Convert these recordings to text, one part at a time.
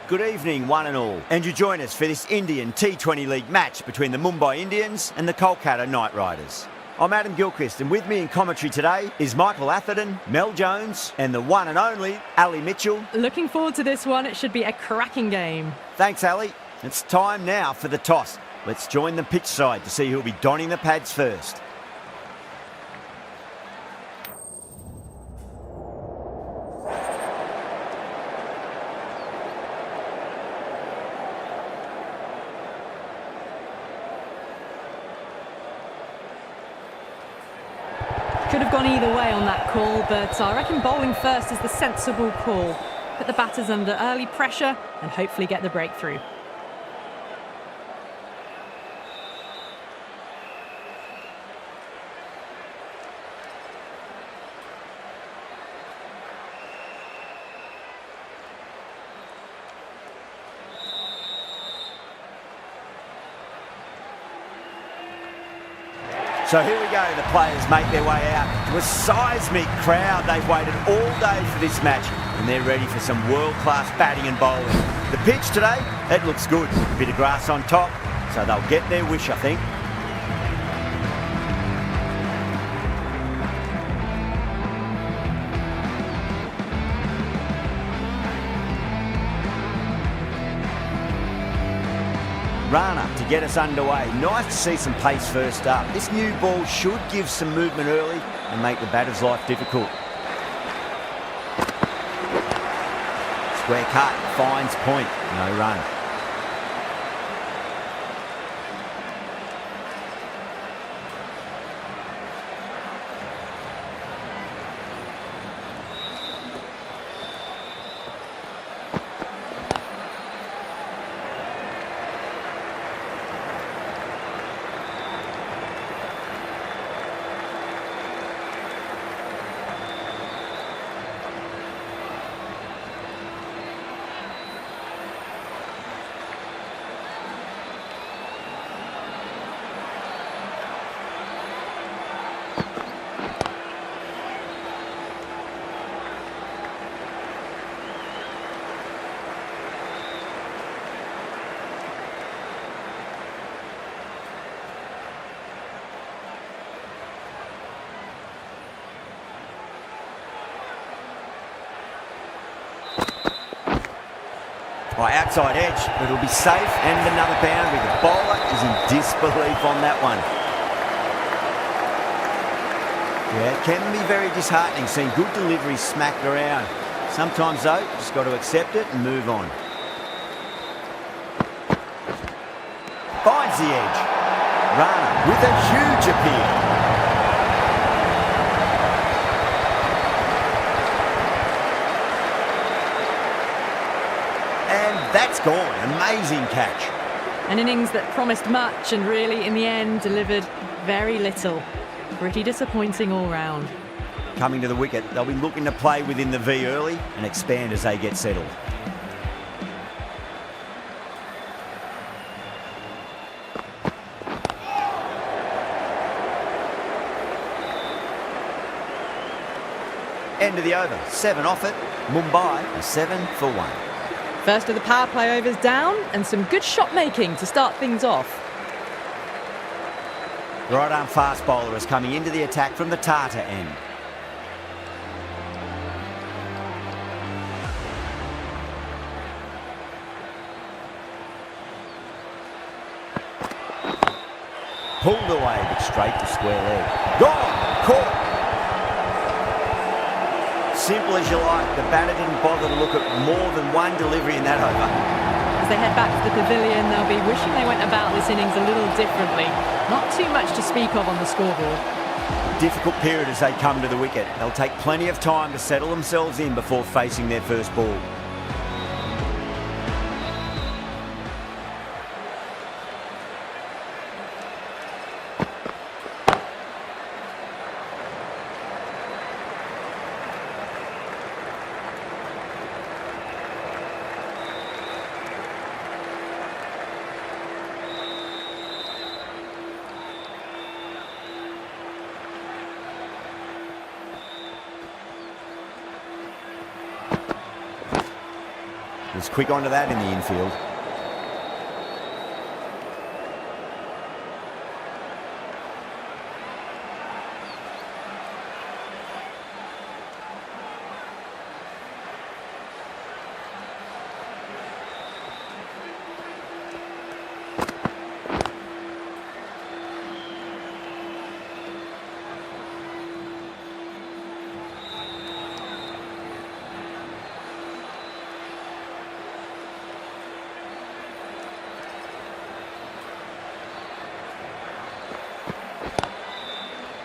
Good evening, one and all, and you join us for this Indian T20 League match between the Mumbai Indians and the Kolkata Knight Riders. I'm Adam Gilchrist, and with me in commentary today is Michael Atherton, Mel Jones, and the one and only Ali Mitchell. Looking forward to this one. It should be a cracking game. Thanks, Ali. It's time now for the toss. Let's join the pitch side to see who'll be donning the pads first. Could have gone either way on that call, but I reckon bowling first is the sensible call. Put the batters under early pressure and hopefully get the breakthrough. So here we go, the players make their way out to a seismic crowd. They've waited all day for this match and they're ready for some world-class batting and bowling. The pitch today, it looks good. A bit of grass on top, so they'll get their wish, I think. Rana to get us underway. Nice to see some pace first up. This new ball should give some movement early and make the batter's life difficult. Square cut, finds point, no run. By outside edge, but it'll be safe and another boundary. The bowler is in disbelief on that one. Yeah, it can be very disheartening seeing good deliveries smacked around. Sometimes though, just got to accept it and move on. Finds the edge. Rana with a huge appeal. That's gone. Amazing catch. An innings that promised much and really, in the end, delivered very little. Pretty disappointing all round. Coming to the wicket, they'll be looking to play within the V early and expand as they get settled. End of the over. 7 off it. Mumbai is 7 for 1. First of the power play overs down and some good shot making to start things off. Right arm fast bowler is coming into the attack from the Tata end. Pulled away but straight to square leg. Gone! Caught! Simple as you like, the batter didn't bother to look at more than one delivery in that over. As they head back to the pavilion, they'll be wishing they went about this innings a little differently. Not too much to speak of on the scoreboard. Difficult period as they come to the wicket. They'll take plenty of time to settle themselves in before facing their first ball. Was quick onto that in the infield.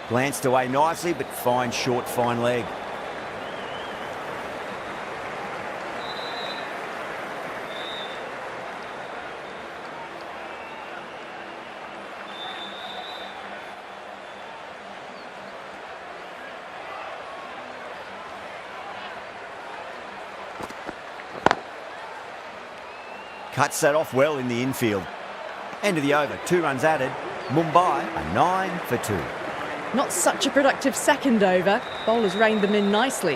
Glanced away nicely, but fine short, fine leg. Cuts that off well in the infield. End of the over, 2 runs added. Mumbai are 9 for 2. Not such a productive second over. Bowlers reined them in nicely.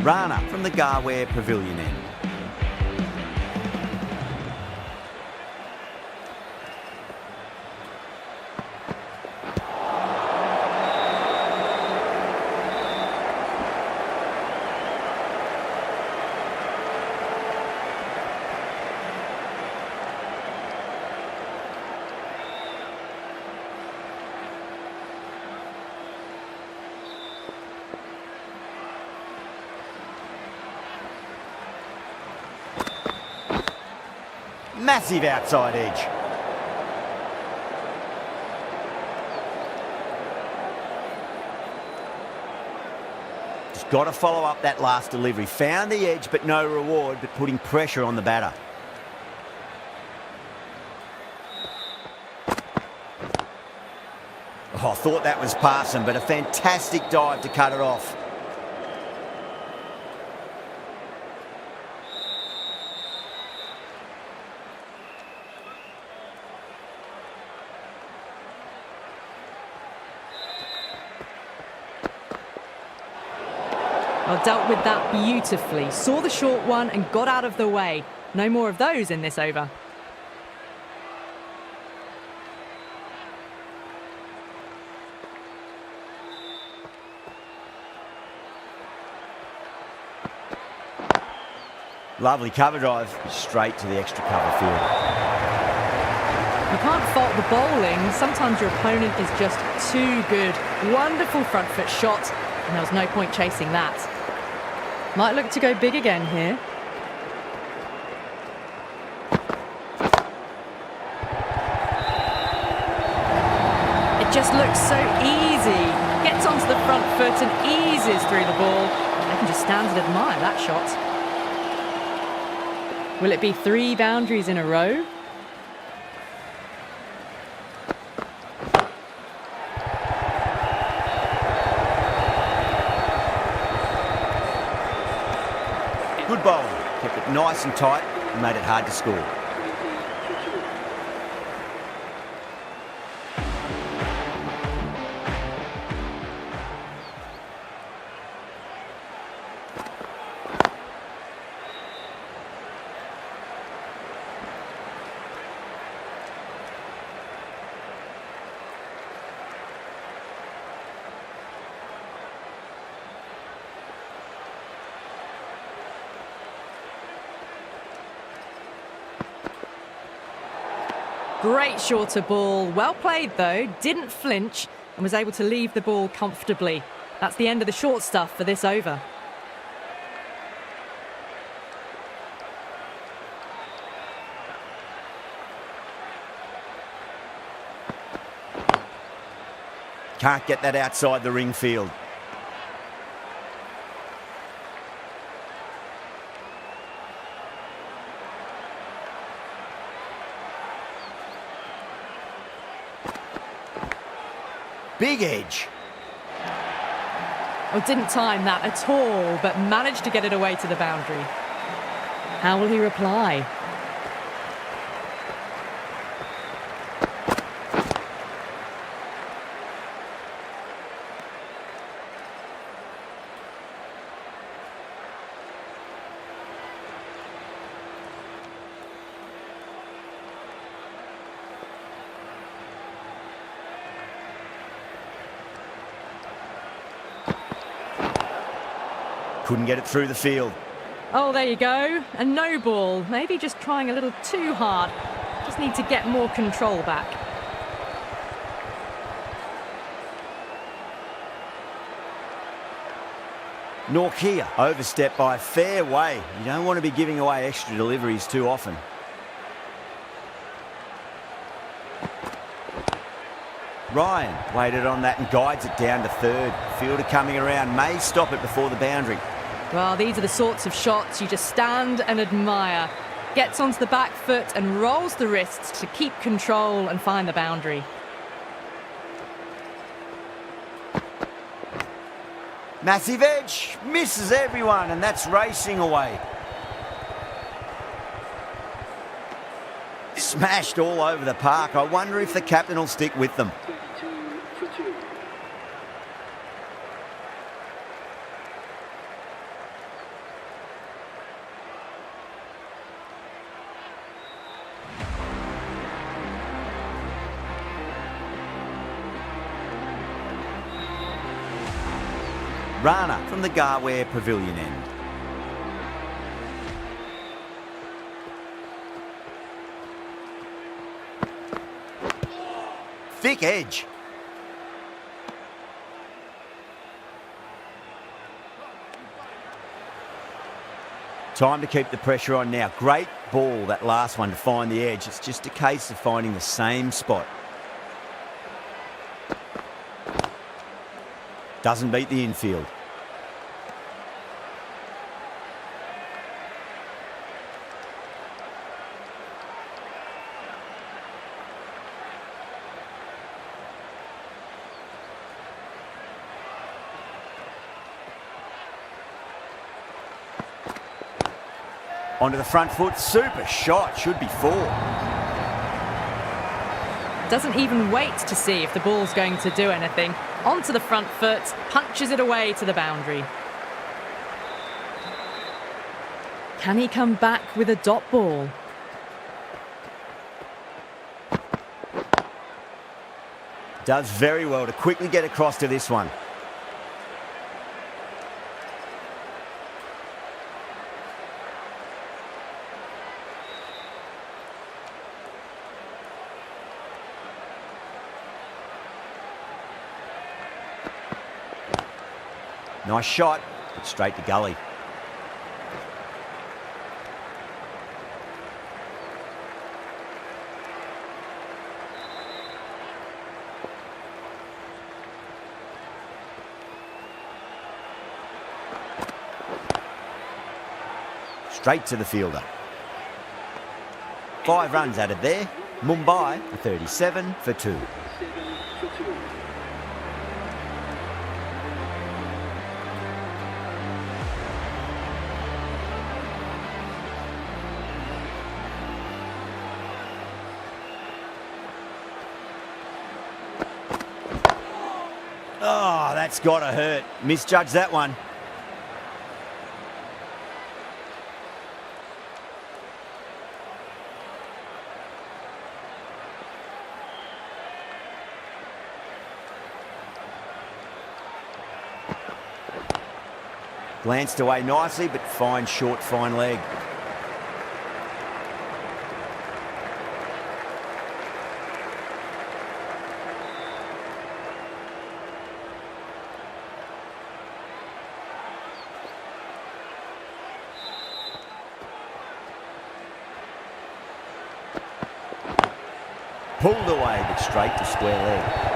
Rana from the Garware Pavilion end. Massive outside edge. Just got to follow up that last delivery. Found the edge, but no reward, but putting pressure on the batter. Oh, I thought that was passing, but a fantastic dive to cut it off. Well, dealt with that beautifully. Saw the short one and got out of the way. No more of those in this over. Lovely cover drive, straight to the extra cover field. You can't fault the bowling. Sometimes your opponent is just too good. Wonderful front foot shot, and there was no point chasing that. Might look to go big again here. It just looks so easy. Gets onto the front foot and eases through the ball. They can just stand and admire that shot. Will it be 3 boundaries in a row? Good bowling, kept it nice and tight and made it hard to score. Great shorter ball. Well played though. Didn't flinch and was able to leave the ball comfortably. That's the end of the short stuff for this over. Can't get that outside the ring field. Big edge. Oh, didn't time that at all, but managed to get it away to the boundary. How will he reply? Couldn't get it through the field. Oh, there you go. A no ball. Maybe just trying a little too hard. Just need to get more control back. Norkia overstepped by a fair way. You don't want to be giving away extra deliveries too often. Ryan waited on that and guides it down to third. Fielder coming around may stop it before the boundary. Well, these are the sorts of shots you just stand and admire. Gets onto the back foot and rolls the wrists to keep control and find the boundary. Massive edge, misses everyone, and that's racing away. Smashed all over the park. I wonder if the captain will stick with them. Rana from the Garware Pavilion end. Thick edge. Time to keep the pressure on now. Great ball, that last one, to find the edge. It's just a case of finding the same spot. Doesn't beat the infield. Onto the front foot, super shot, should be four. Doesn't even wait to see if the ball's going to do anything. Onto the front foot, punches it away to the boundary. Can he come back with a dot ball? Does very well to quickly get across to this one. Nice shot, but straight to gully. Straight to the fielder. 5 runs added there. Mumbai 37 for 2. Oh, that's got to hurt. Misjudged that one. Glanced away nicely, but fine short, fine leg. Pulled away, but straight to square leg.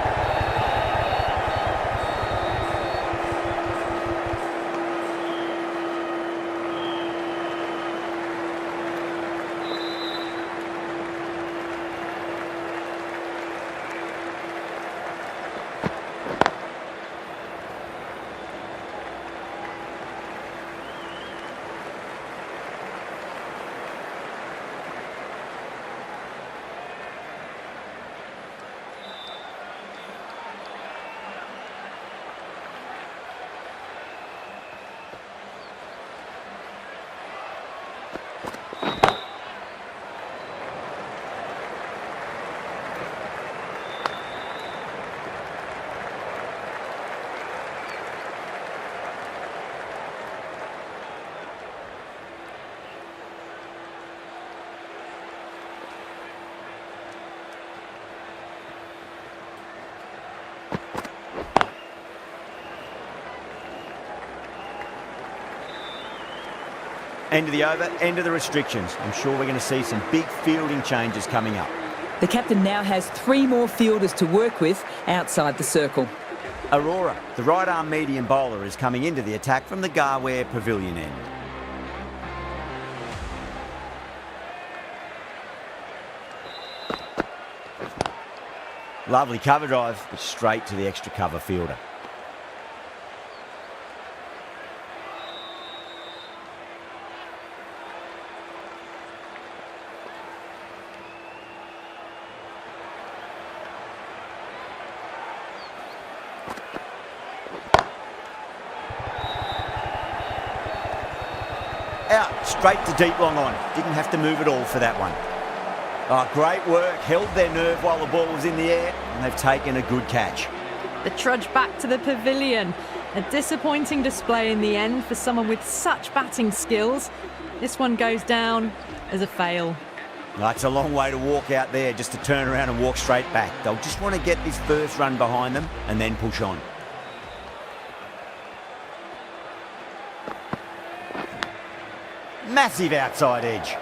End of the over, end of the restrictions. I'm sure we're going to see some big fielding changes coming up. The captain now has 3 more fielders to work with outside the circle. Aurora, the right-arm medium bowler, is coming into the attack from the Garware Pavilion end. Lovely cover drive, but straight to the extra cover fielder. Out, straight to deep long on. Didn't have to move at all for that one. Oh, great work. Held their nerve while the ball was in the air, and they've taken a good catch. The trudge back to the pavilion. A disappointing display in the end for someone with such batting skills. This one goes down as a fail. It's a long way to walk out there just to turn around and walk straight back. They'll just want to get this first run behind them and then push on. Massive outside edge.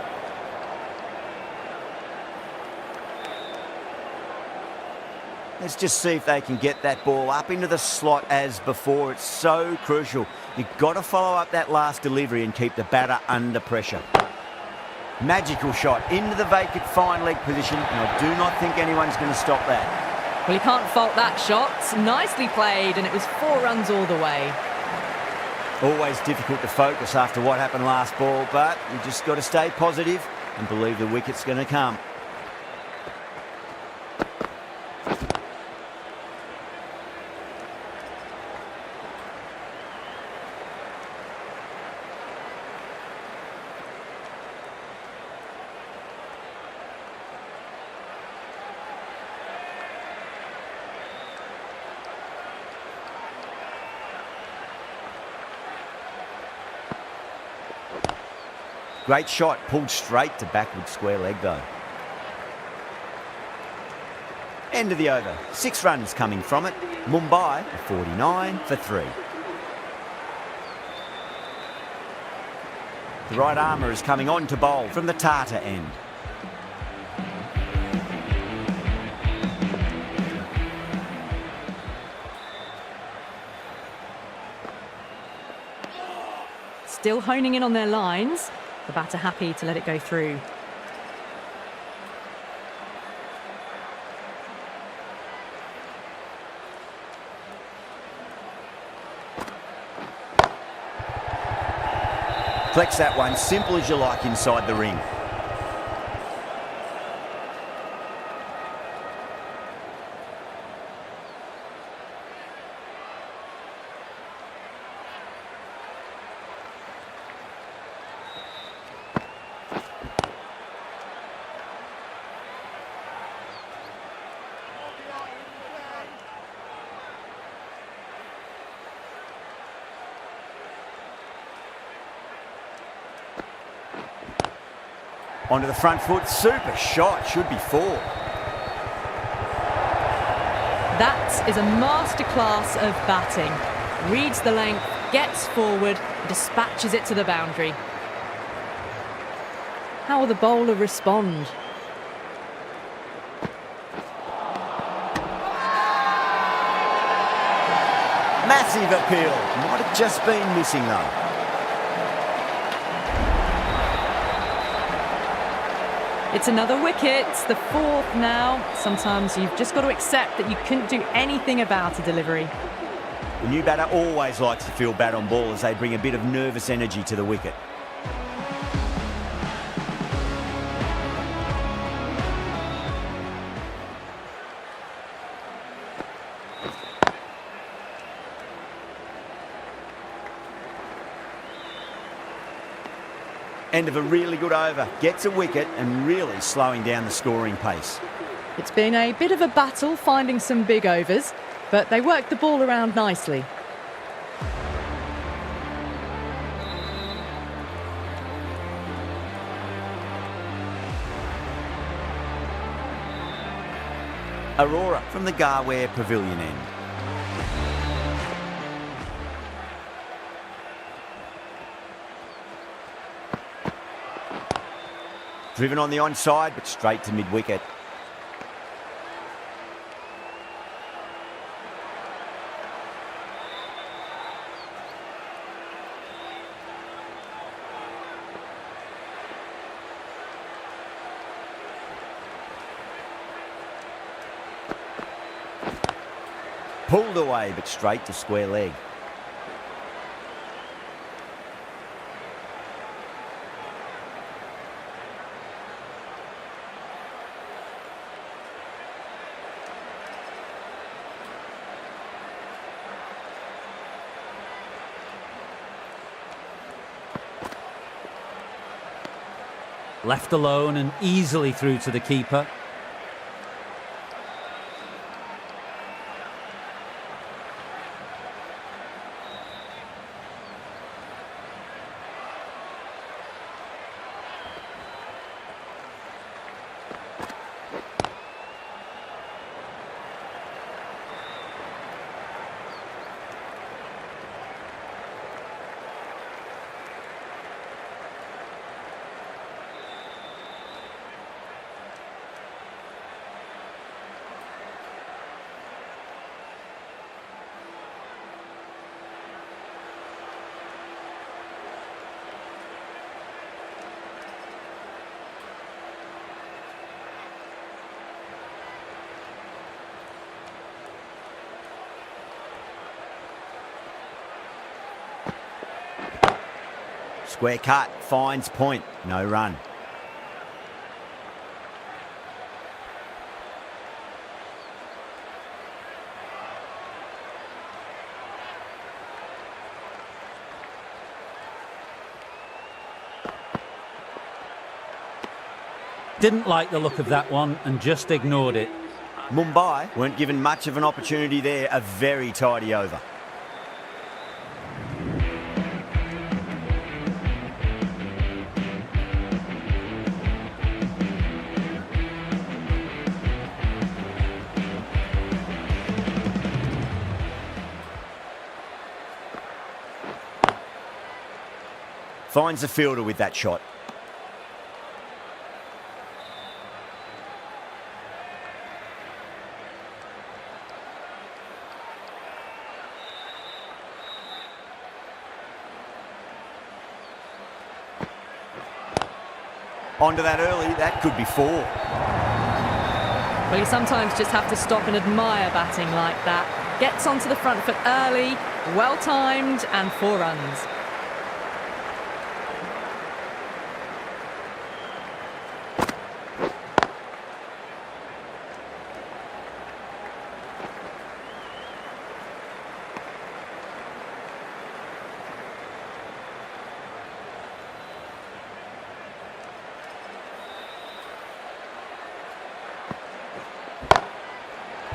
Let's just see if they can get that ball up into the slot as before. It's so crucial. You've got to follow up that last delivery and keep the batter under pressure. Magical shot into the vacant fine leg position, and I do not think anyone's going to stop that. Well, you can't fault that shot. Nicely played, and it was 4 runs all the way. Always difficult to focus after what happened last ball, but you just got to stay positive and believe the wicket's going to come. Great shot, pulled straight to backward square leg though. End of the over. 6 runs coming from it. Mumbai 49 for 3. The right armour is coming on to bowl from the Tata end. Still honing in on their lines. The batter happy to let it go through. Flex that one, simple as you like inside the ring. Onto the front foot, super shot, should be 4. That is a masterclass of batting. Reads the length, gets forward, and dispatches it to the boundary. How will the bowler respond? Massive appeal. Might have just been missing though. It's another wicket, the 4th now. Sometimes you've just got to accept that you couldn't do anything about a delivery. The new batter always likes to feel bat on ball as they bring a bit of nervous energy to the wicket. End of a really good over. Gets a wicket and really slowing down the scoring pace. It's been a bit of a battle finding some big overs, but they worked the ball around nicely. Aurora from the Garware Pavilion end. Driven on the onside, but straight to mid-wicket. Pulled away, but straight to square leg. Left alone and easily through to the keeper. Square cut, finds point, no run. Didn't like the look of that one and just ignored it. Mumbai weren't given much of an opportunity there, a very tidy over. Finds the fielder with that shot. Onto that early, that could be 4. Well, you sometimes just have to stop and admire batting like that. Gets onto the front foot early, well timed, and 4 runs.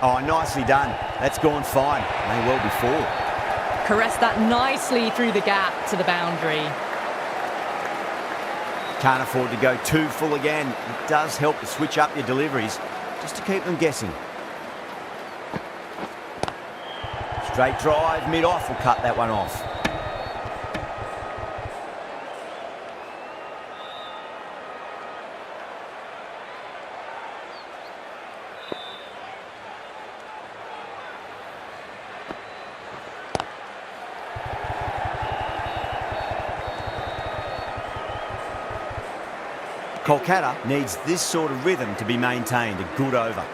Oh, nicely done. That's gone fine. May well be 4. Caressed that nicely through the gap to the boundary. Can't afford to go too full again. It does help to switch up your deliveries, just to keep them guessing. Straight drive, mid-off will cut that one off. Kolkata needs this sort of rhythm to be maintained. A good over.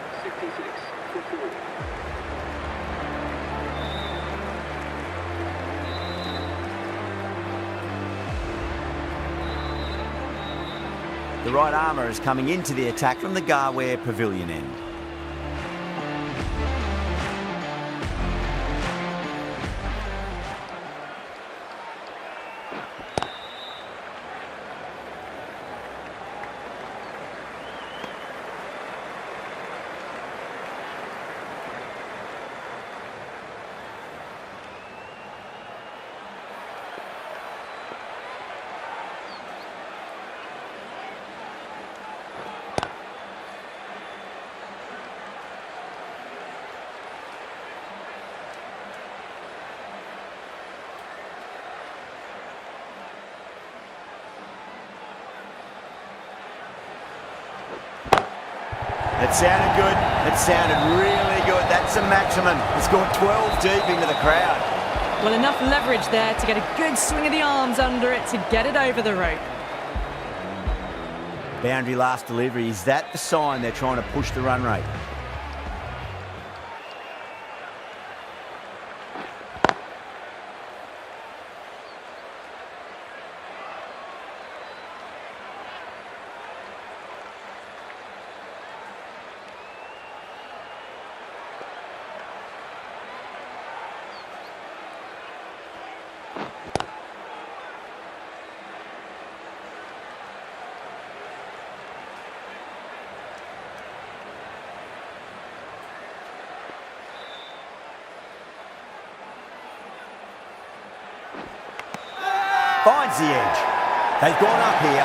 The right armour is coming into the attack from the Garware Pavilion end. It sounded good. It sounded really good. That's the maximum. It's gone 12 deep into the crowd. Well, enough leverage there to get a good swing of the arms under it to get it over the rope. Boundary last delivery. Is that the sign they're trying to push the run rate? Finds the edge. They've gone up here.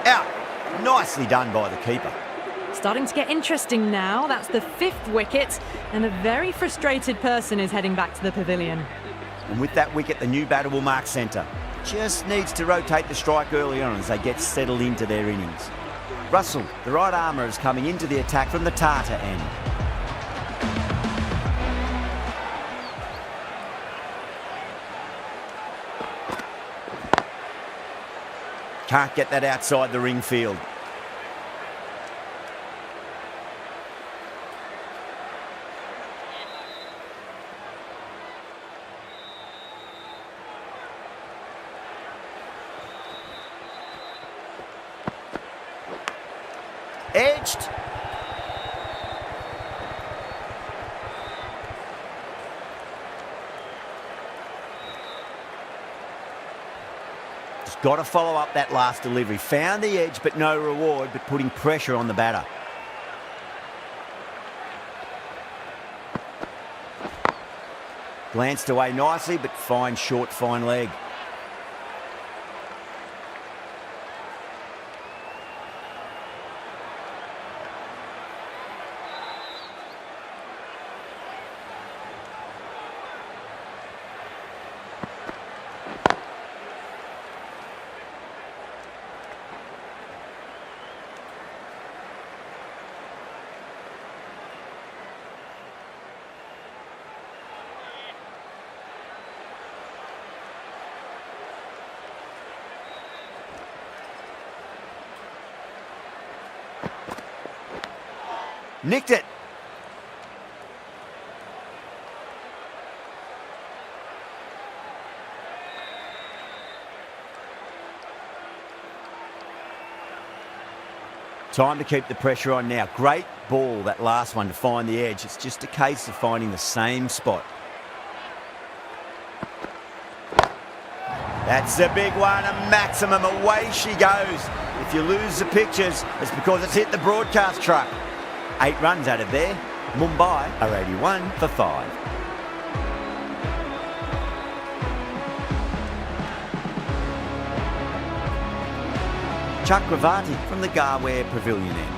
Out. Nicely done by the keeper. Starting to get interesting now. That's the 5th wicket, and a very frustrated person is heading back to the pavilion. And with that wicket, the new batter will mark centre. Just needs to rotate the strike early on as they get settled into their innings. Russell, the right armour, is coming into the attack from the Tata end. Can't get that outside the ring field. Edged. Just got to follow up that last delivery. Found the edge, but no reward, but putting pressure on the batter. Glanced away nicely, but fine short, fine leg. Nicked it. Time to keep the pressure on now. Great ball, that last one, to find the edge. It's just a case of finding the same spot. That's the big one, a maximum. Away she goes. If you lose the pictures, it's because it's hit the broadcast truck. 8 runs out of there. Mumbai are 81 for 5. Chakravarti from the Garware Pavilion end.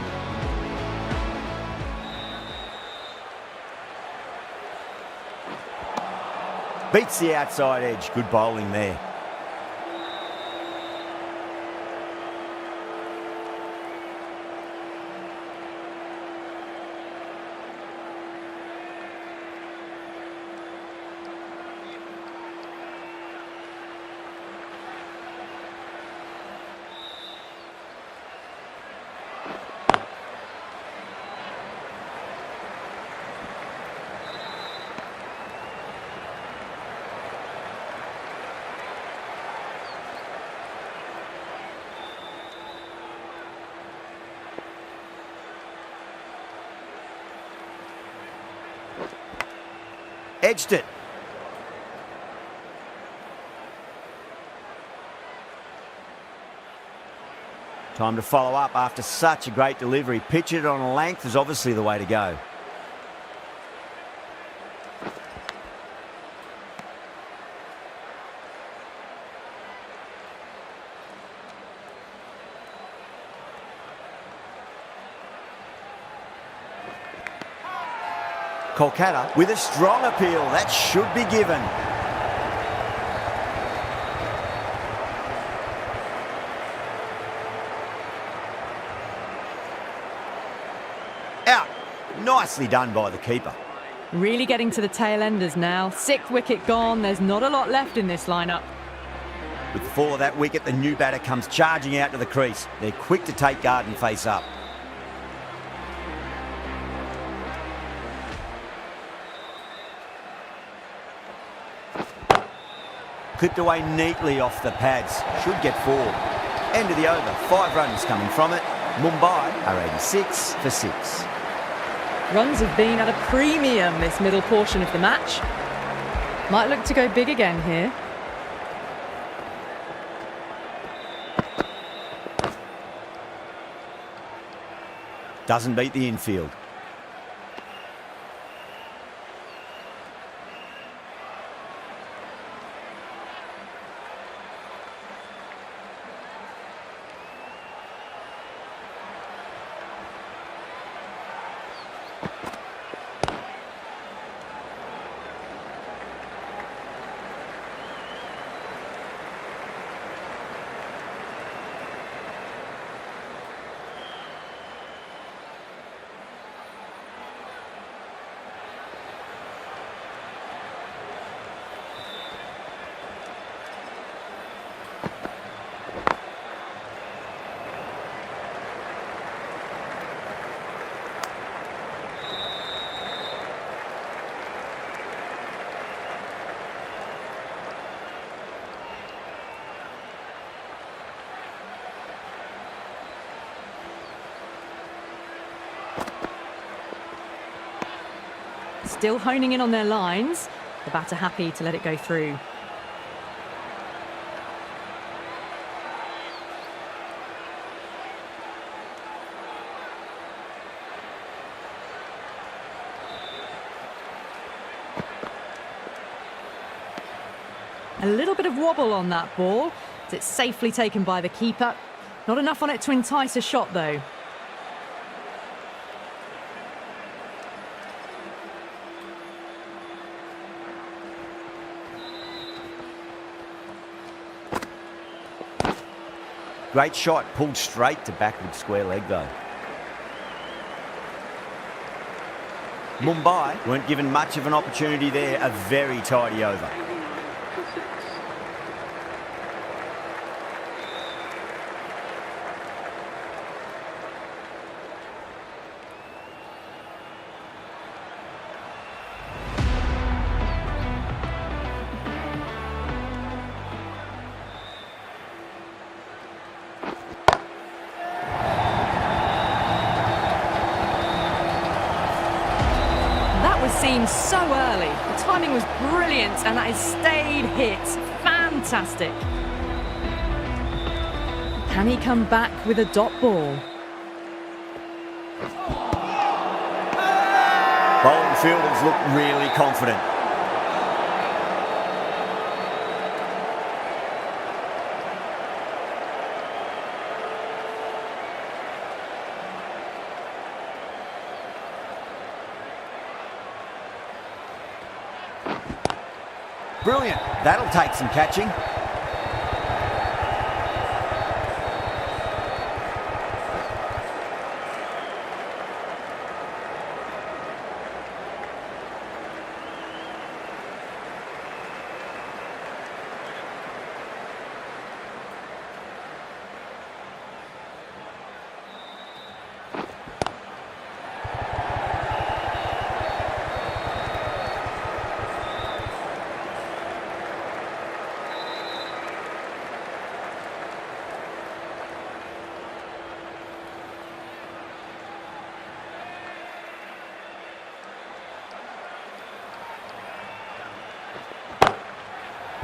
Beats the outside edge. Good bowling there. Edged it. Time to follow up after such a great delivery. Pitch it on a length is obviously the way to go. Kolkata with a strong appeal. That should be given. Out. Nicely done by the keeper. Really getting to the tail enders now. 6th wicket gone. There's not a lot left in this lineup. With the fall of that wicket, the new batter comes charging out to the crease. They're quick to take guard and face up. Clipped away neatly off the pads. Should get 4. End of the over. 5 runs coming from it. Mumbai are 86 for 6. Runs have been at a premium this middle portion of the match. Might look to go big again here. Doesn't beat the infield. Still honing in on their lines. The batter happy to let it go through. A little bit of wobble on that ball. It's safely taken by the keeper. Not enough on it to entice a shot though. Great shot, pulled straight to backward square leg though. Mumbai weren't given much of an opportunity there, a very tidy over. Seen so early. The timing was brilliant and that is stayed hit. Fantastic. Can he come back with a dot ball? Bowling fielders look really confident. Brilliant. That'll take some catching.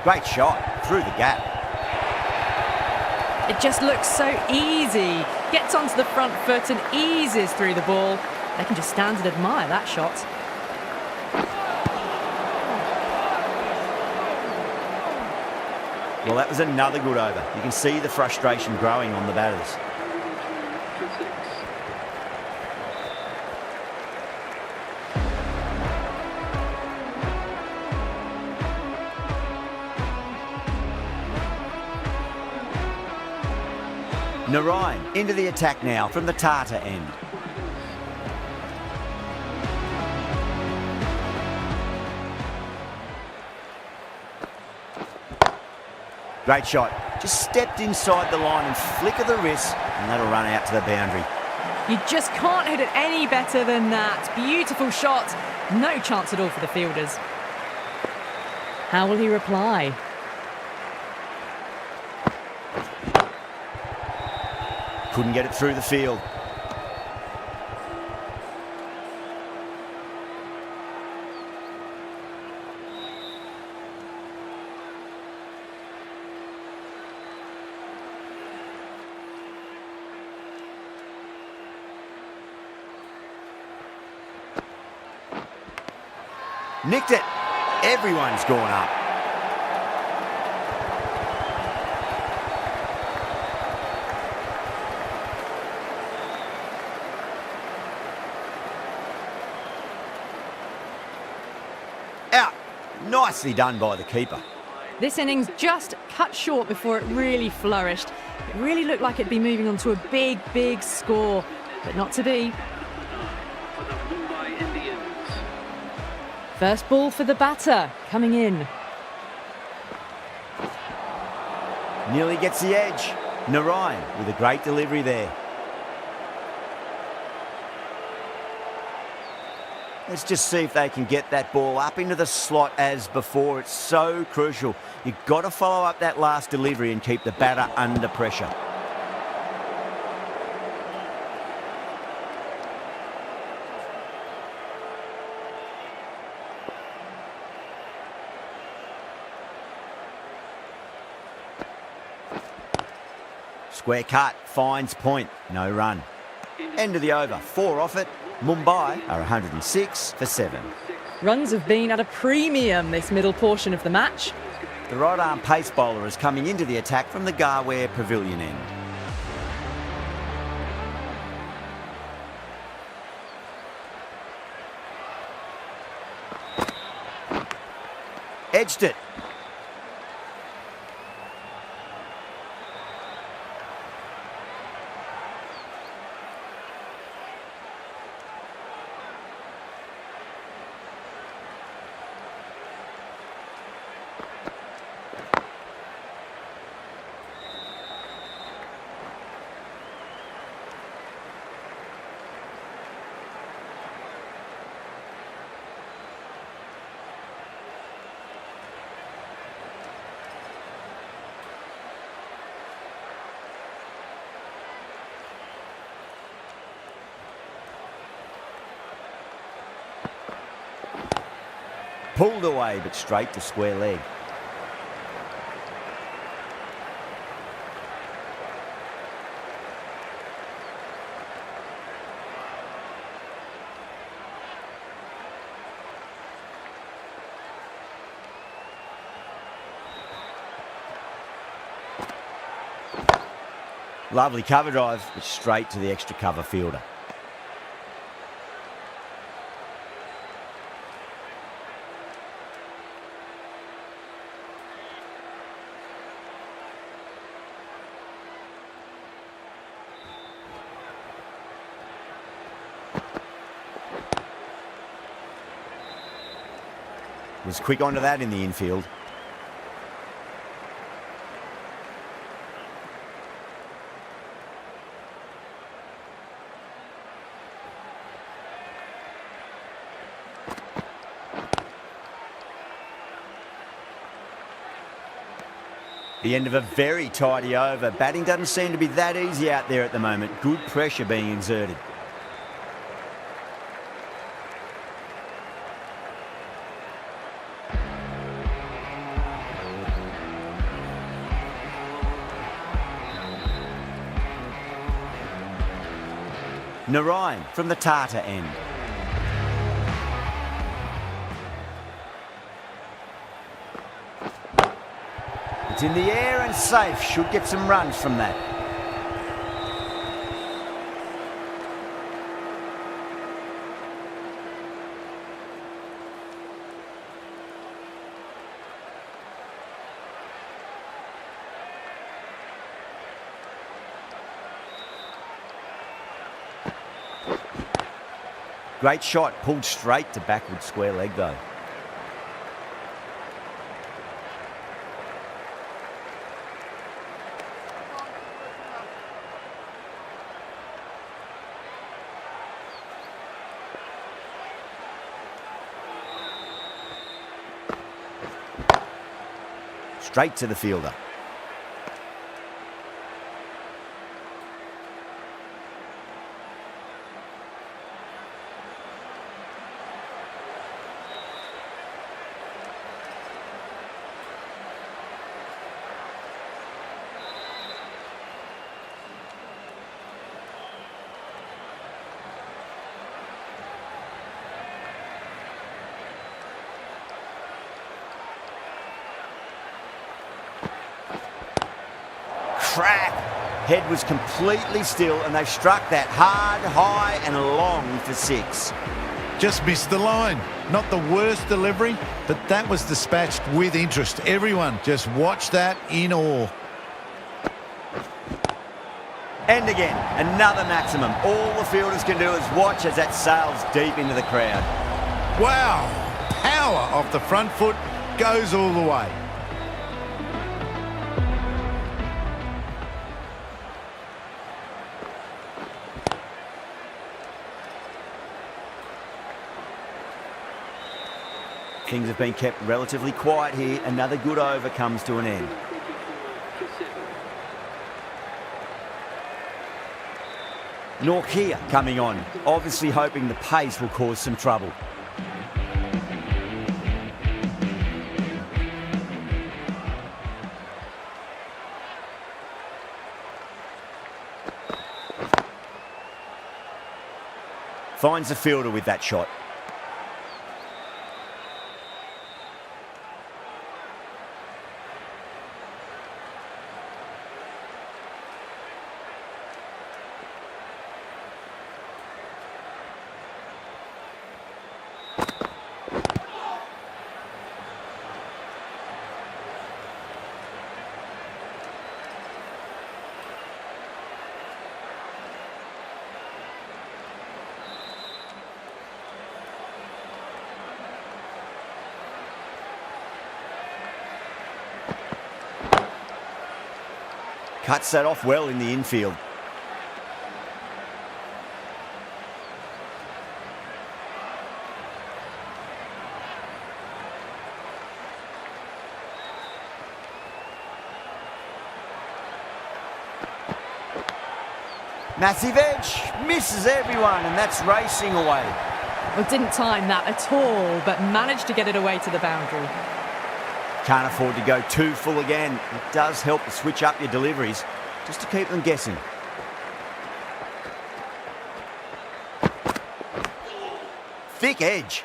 Great shot, through the gap. It just looks so easy. Gets onto the front foot and eases through the ball. They can just stand and admire that shot. Well, that was another good over. You can see the frustration growing on the batters. Narayan into the attack now from the Tata end. Great shot. Just stepped inside the line and flick of the wrist, and that'll run out to the boundary. You just can't hit it any better than that. Beautiful shot. No chance at all for the fielders. How will he reply? Couldn't get it through the field. Nicked it. Everyone's gone up. Out. Nicely done by the keeper. This innings just cut short before it really flourished. It really looked like it'd be moving on to a big, big score, but not to be. First ball for the batter, coming in. Nearly gets the edge. Narayan with a great delivery there. Let's just see if they can get that ball up into the slot as before. It's so crucial. You've got to follow up that last delivery and keep the batter under pressure. Square cut, finds point, no run. End of the over, 4 off it. Mumbai are 106 for 7. Runs have been at a premium this middle portion of the match. The right arm pace bowler is coming into the attack from the Garware Pavilion end. Edged it. Pulled away, but straight to square leg. Lovely cover drive, but straight to the extra cover fielder. Was quick onto that in the infield. The end of a very tidy over. Batting doesn't seem to be that easy out there at the moment. Good pressure being exerted. Narayan from the Tata end. It's in the air and safe. Should get some runs from that. Great shot, pulled straight to backward square leg though. Straight to the fielder. Crack! Head was completely still and they struck that hard, high and long for 6. Just missed the line. Not the worst delivery, but that was dispatched with interest. Everyone just watched that in awe. And again, another maximum. All the fielders can do is watch as that sails deep into the crowd. Wow! Power off the front foot, goes all the way. Things have been kept relatively quiet here. Another good over comes to an end. Norkia coming on, obviously hoping the pace will cause some trouble. Finds the fielder with that shot. Cuts that off well in the infield. Massive edge, misses everyone, and that's racing away. Well, didn't time that at all, but managed to get it away to the boundary. Can't afford to go too full again. It does help to switch up your deliveries, just to keep them guessing. Thick edge.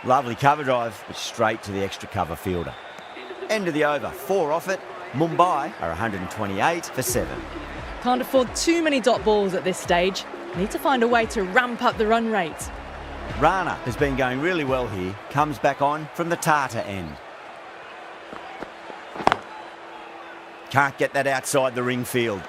Lovely cover drive, but straight to the extra cover fielder. End of the over, 4 off it. Mumbai are 128 for 7. Can't afford too many dot balls at this stage. Need to find a way to ramp up the run rate. Rana has been going really well here. Comes back on from the Tata end. Can't get that outside the ring field.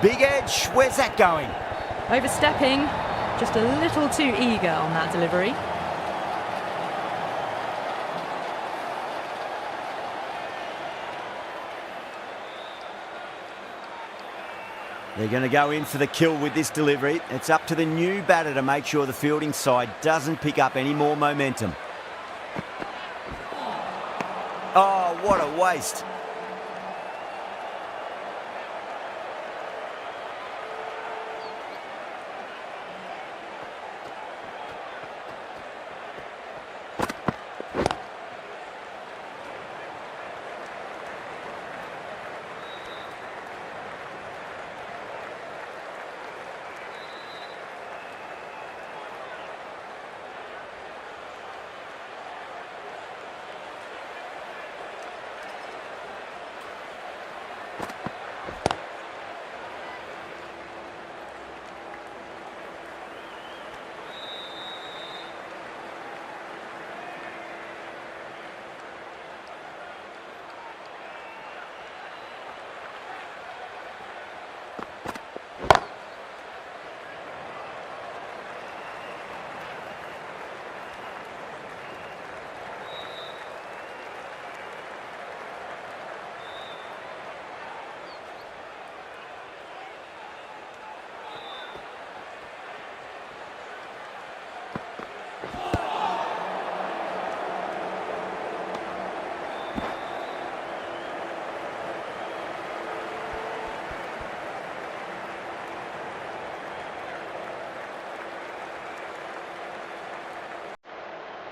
Big edge, where's that going? Overstepping, just a little too eager on that delivery. They're going to go in for the kill with this delivery. It's up to the new batter to make sure the fielding side doesn't pick up any more momentum. Oh, what a waste.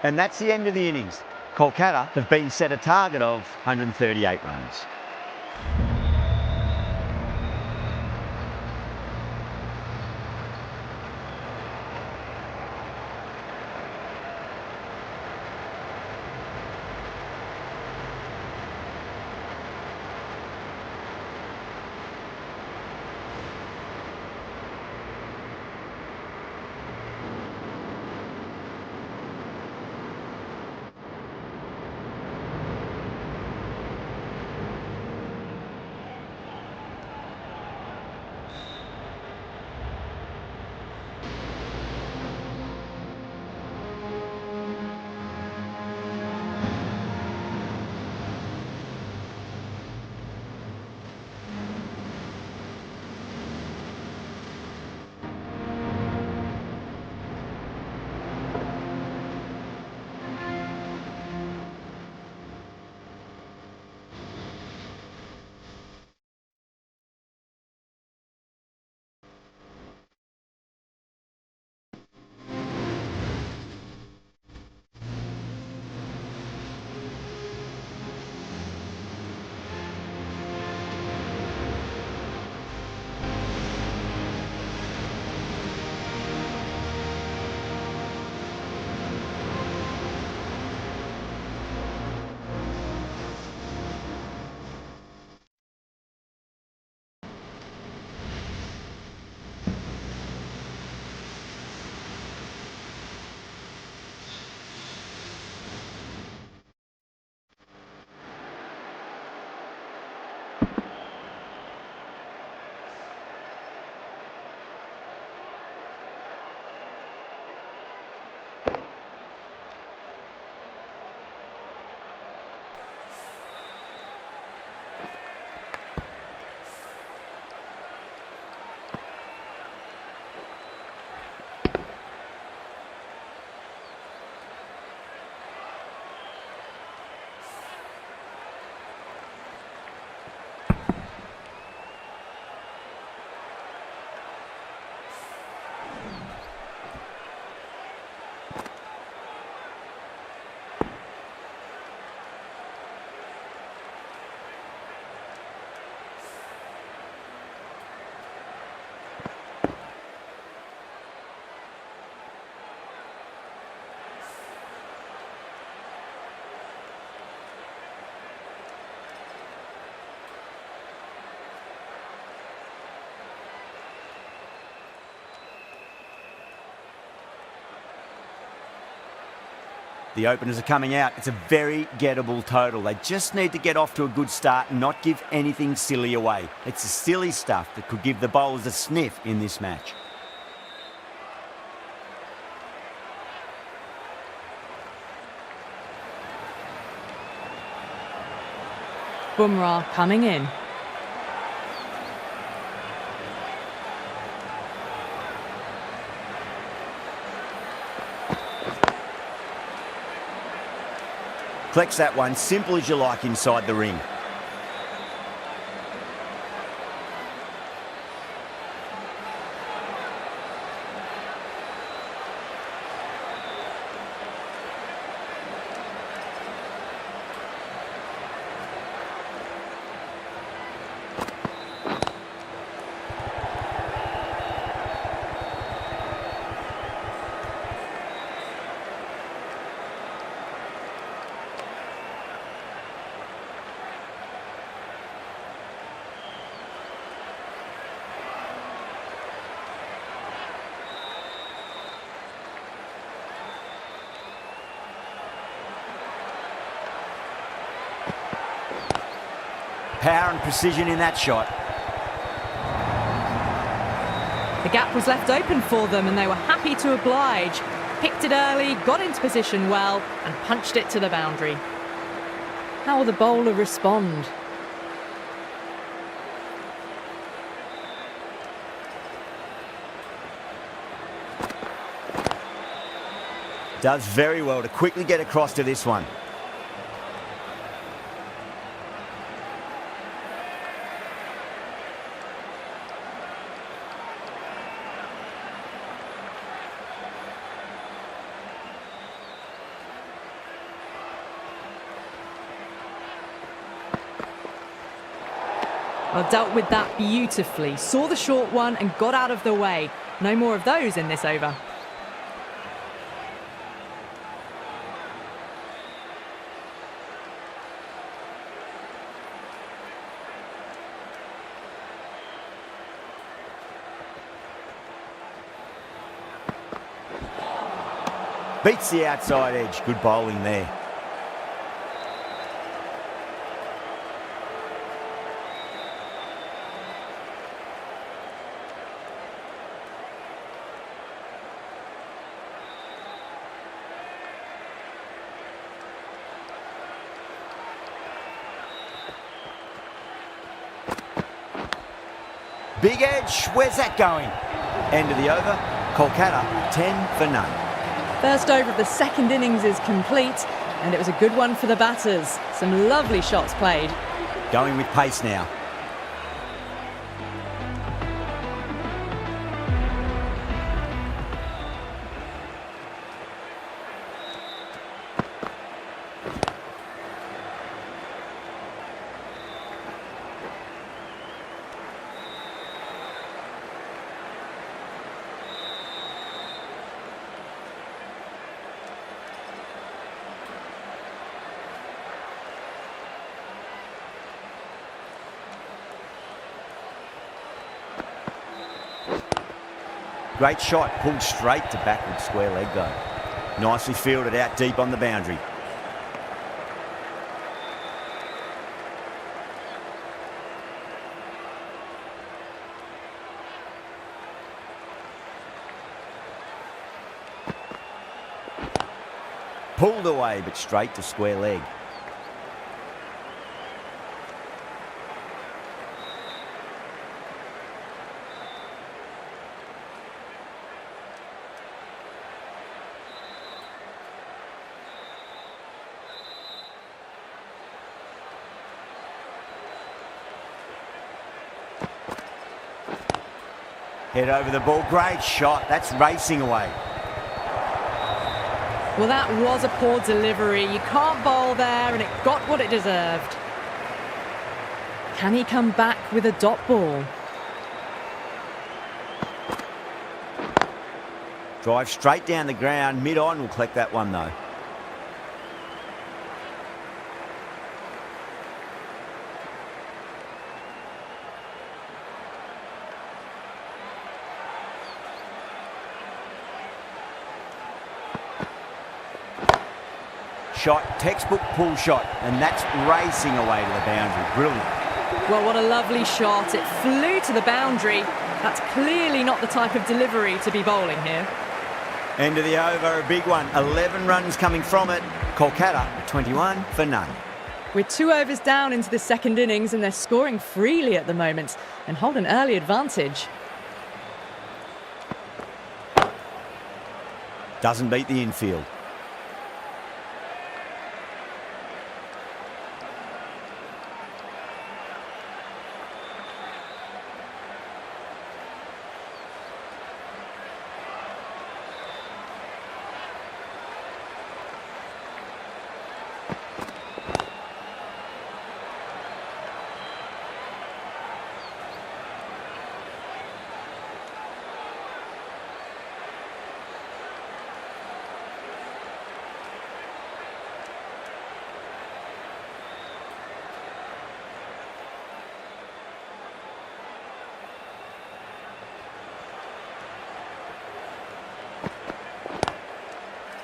And that's the end of the innings. Kolkata have been set a target of 138 runs. The openers are coming out. It's a very gettable total. They just need to get off to a good start and not give anything silly away. It's the silly stuff that could give the bowlers a sniff in this match. Bumrah coming in. Collects that one, simple as you like, inside the ring. Power and precision in that shot. The gap was left open for them and they were happy to oblige. Picked it early, got into position well and punched it to the boundary. How will the bowler respond? Does very well to quickly get across to this one. Well, dealt with that beautifully. Saw the short one and got out of the way. No more of those in this over. Beats the outside edge. Good bowling there. Big edge. Where's that going? End of the over. Kolkata 10 for none. First over of the second innings is complete, and it was a good one for the batters. Some lovely shots played. Going with pace now. Great shot, pulled straight to backward square leg though. Nicely fielded out deep on the boundary. Pulled away, but straight to square leg. Head over the ball, great shot. That's racing away. Well, that was a poor delivery. You can't bowl there, and it got what it deserved. Can he come back with a dot ball? Drive straight down the ground, mid-on will collect that one though. Shot, textbook pull shot, and that's racing away to the boundary. Brilliant. Well, what a lovely shot. It flew to the boundary. That's clearly not the type of delivery to be bowling here. End of the over, a big one. 11 runs coming from it. Kolkata 21 for none. We're 2 overs down into the second innings, and they're scoring freely at the moment and hold an early advantage. Doesn't beat the infield.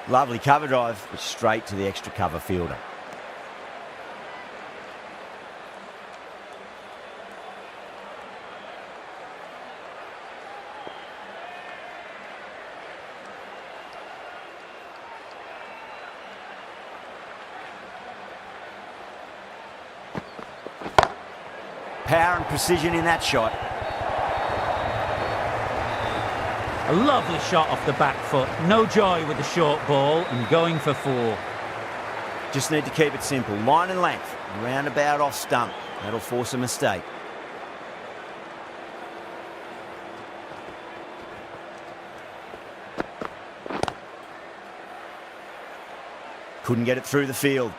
Lovely cover drive, but straight to the extra cover fielder. Power and precision in that shot. A lovely shot off the back foot. No joy with the short ball and going for 4. Just need to keep it simple. Line and length. Roundabout off stump. That'll force a mistake. Couldn't get it through the field.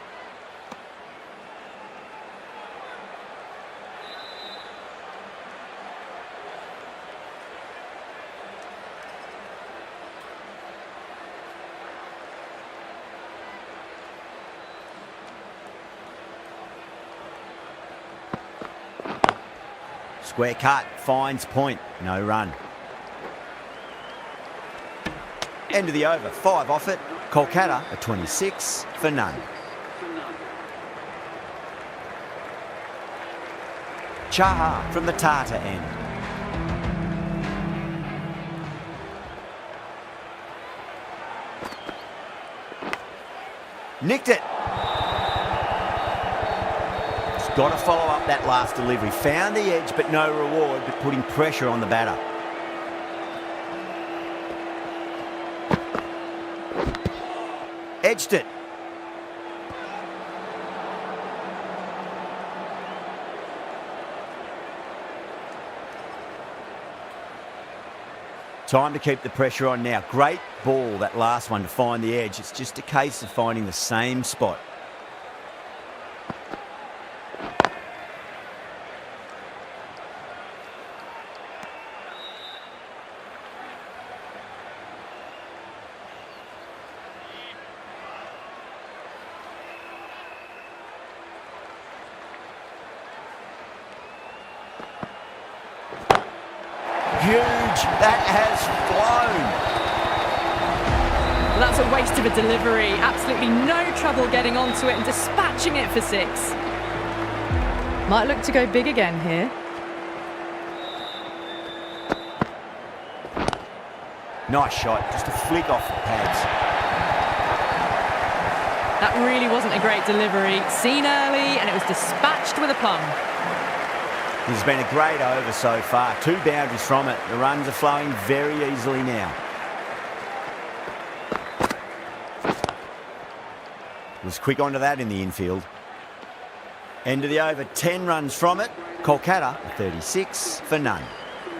Square cut, finds point, no run. End of the over, 5 off it. Kolkata a 26 for none. Jahan from the Tata end. Nicked it. He's got to follow up that last delivery. Found the edge, but no reward, but putting pressure on the batter. Edged it. Time to keep the pressure on now. Great ball, that last one, to find the edge. It's just a case of finding the same spot. Huge. That has flown. Well, that's a waste of a delivery. Absolutely no trouble getting onto it and dispatching it for 6. Might look to go big again here. Nice shot. Just a flick off the pads. That really wasn't a great delivery. Seen early, and it was dispatched with a plum. This has been a great over so far. 2 boundaries from it. The runs are flowing very easily now. Was quick onto that in the infield. End of the over, 10 runs from it. Kolkata, 36 for none.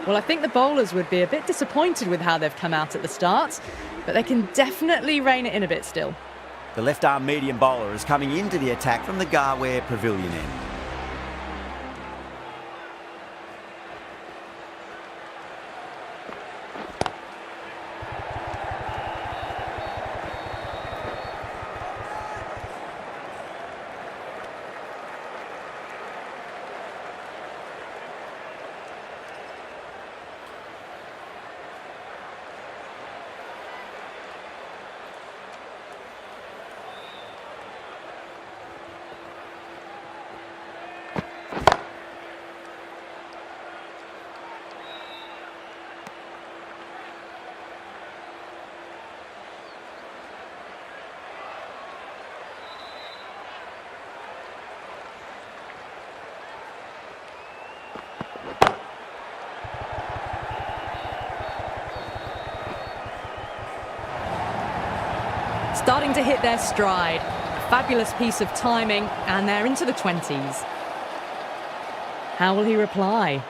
Well, I think the bowlers would be a bit disappointed with how they've come out at the start, but they can definitely rein it in a bit still. The left-arm medium bowler is coming into the attack from the Garware Pavilion end. Starting to hit their stride. A fabulous piece of timing, and they're into the 20s. How will he reply?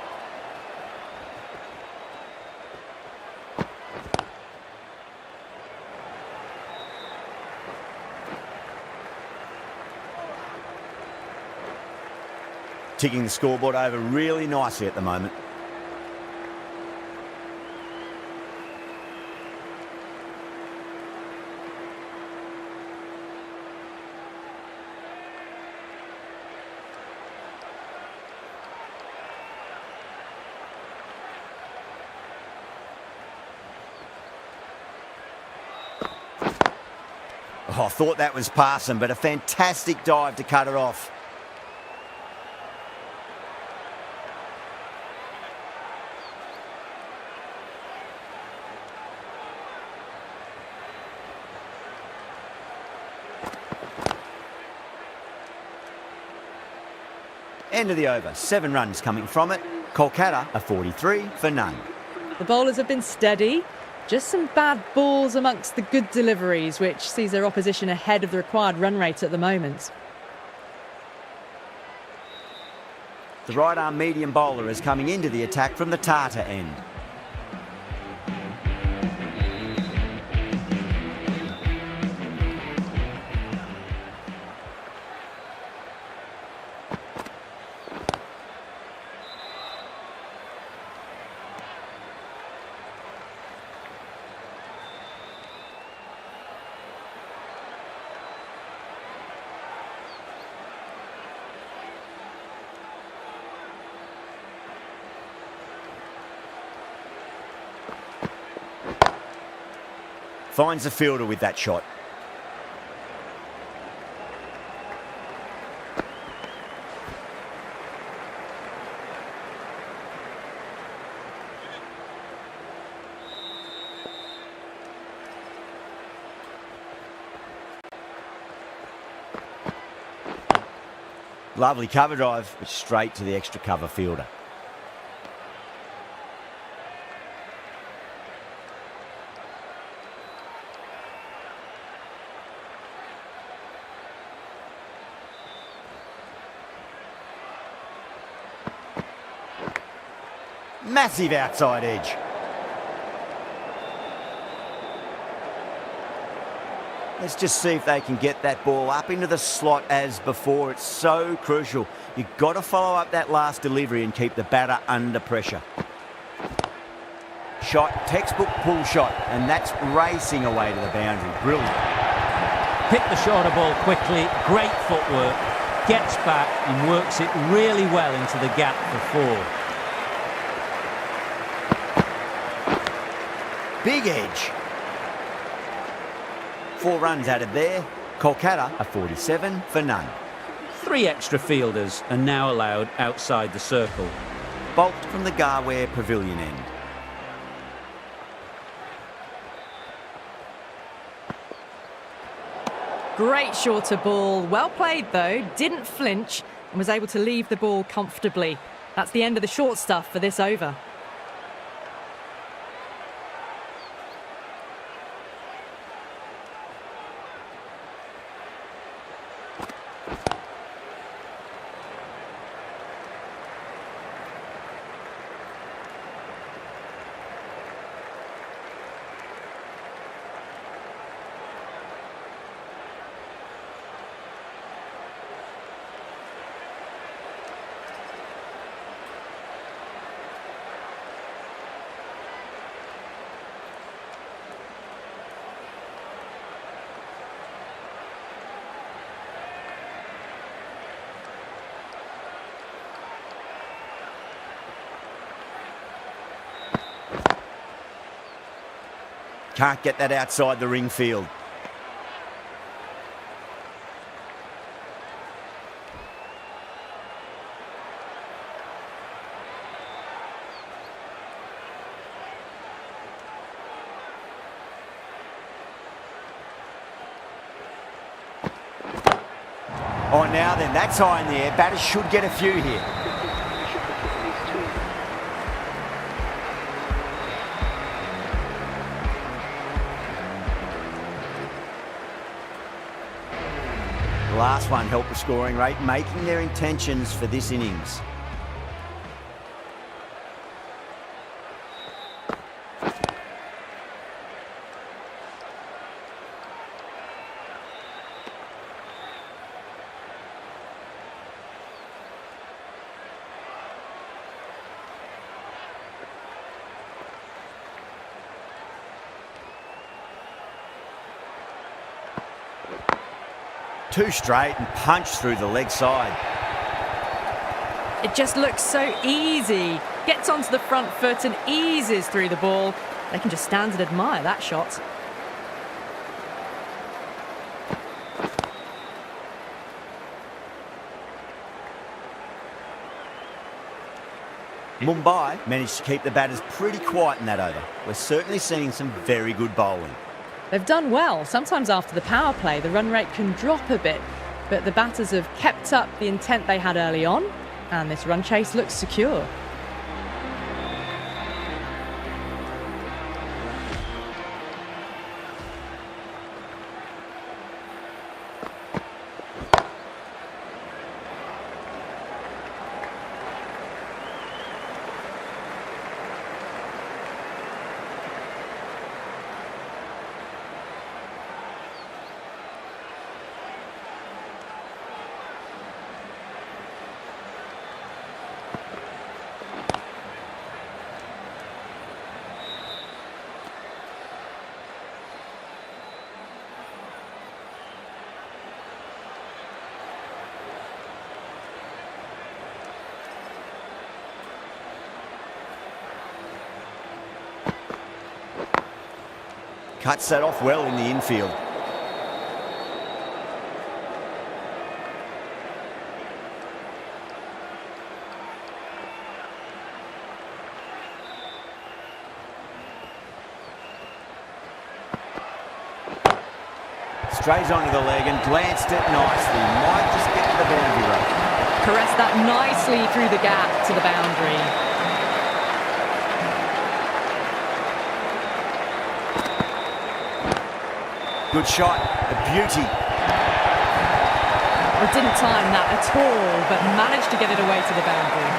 Ticking the scoreboard over really nicely at the moment. Oh, I thought that was passing, but a fantastic dive to cut it off. End of the over, 7 runs coming from it. Kolkata a 43 for none. The bowlers have been steady. Just some bad balls amongst the good deliveries, which sees their opposition ahead of the required run rate at the moment. The right-arm medium bowler is coming into the attack from the Tata end. Finds the fielder with that shot. Lovely cover drive, but straight to the extra cover fielder. Massive outside edge. Let's just see if they can get that ball up into the slot as before. It's so crucial. You've got to follow up that last delivery and keep the batter under pressure. Shot, textbook pull shot, and that's racing away to the boundary. Brilliant. Pick the shorter ball quickly, great footwork, gets back and works it really well into the gap for 4. Big edge. 4 runs added there. Kolkata are 47 for none. 3 extra fielders are now allowed outside the circle. Bolt from the Garware Pavilion end. Great shorter ball. Well played, though. Didn't flinch and was able to leave the ball comfortably. That's the end of the short stuff for this over. Can't get that outside the ring field. Oh, now then, that's high in the air. Batters should get a few here. The last one helped the scoring rate, making their intentions for this innings. Two straight and punch through the leg side. It just looks so easy. Gets onto the front foot and eases through the ball. They can just stand and admire that shot. Mumbai managed to keep the batters pretty quiet in that over. We're certainly seeing some very good bowling. They've done well. Sometimes after the power play, the run rate can drop a bit, but the batters have kept up the intent they had early on, and this run chase looks secure. Cuts that off well in the infield. Strays onto the leg and glanced it nicely. Might just get to the boundary rope. Caressed that nicely through the gap to the boundary. Good shot, a beauty. Well, didn't time that at all, but managed to get it away to the boundary.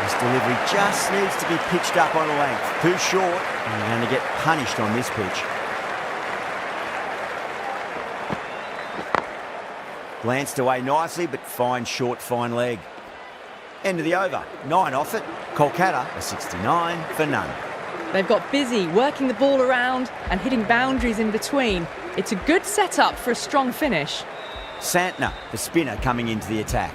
This delivery just needs to be pitched up on a length. Too short, and you're going to get punished on this pitch. Glanced away nicely, but fine short, fine leg. End of the over. 9 off it. Kolkata a 69 for none. They've got busy working the ball around and hitting boundaries in between. It's a good setup for a strong finish. Santner, the spinner, coming into the attack.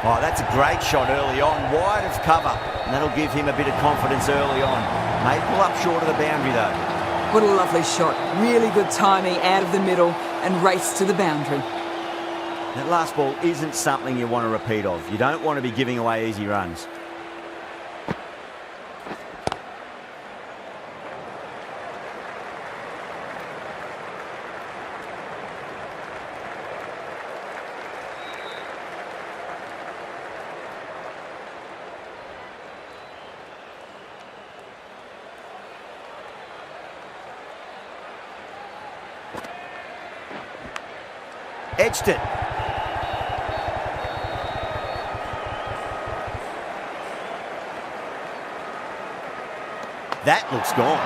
Oh, that's a great shot early on, wide of cover, and that'll give him a bit of confidence early on. May pull up short of the boundary though. What a lovely shot. Really good timing out of the middle and race to the boundary. That last ball isn't something you want to repeat of. You don't want to be giving away easy runs. Edged it. That looks gone.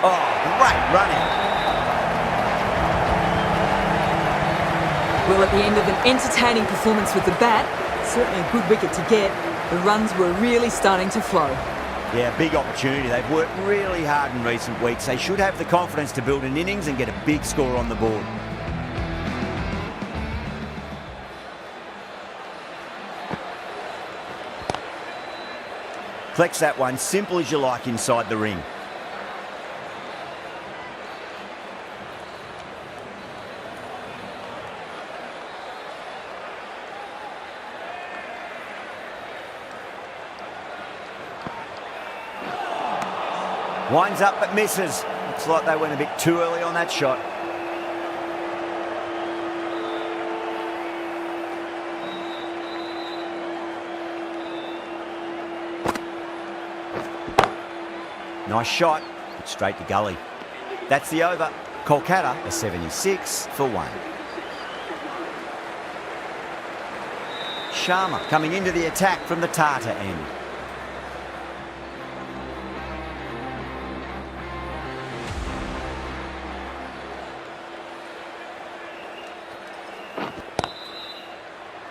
Oh, great running. Well, at the end of an entertaining performance with the bat, certainly a good wicket to get, the runs were really starting to flow. Yeah, big opportunity. They've worked really hard in recent weeks. They should have the confidence to build an innings and get a big score on the board. Collects that one, simple as you like inside the ring. Winds up but misses. Looks like they went a bit too early on that shot. Nice shot, but straight to gully. That's the over. Kolkata a 76 for 1. Sharma coming into the attack from the Tata end.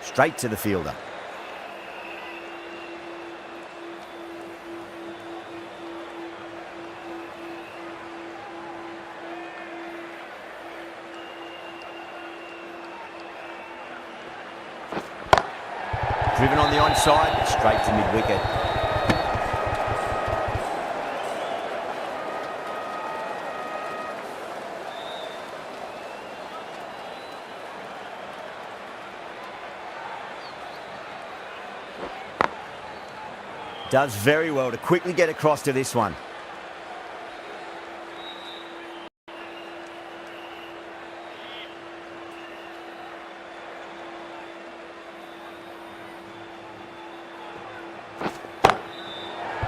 Straight to the fielder. Driven on the onside, but straight to mid-wicket. Does very well to quickly get across to this one.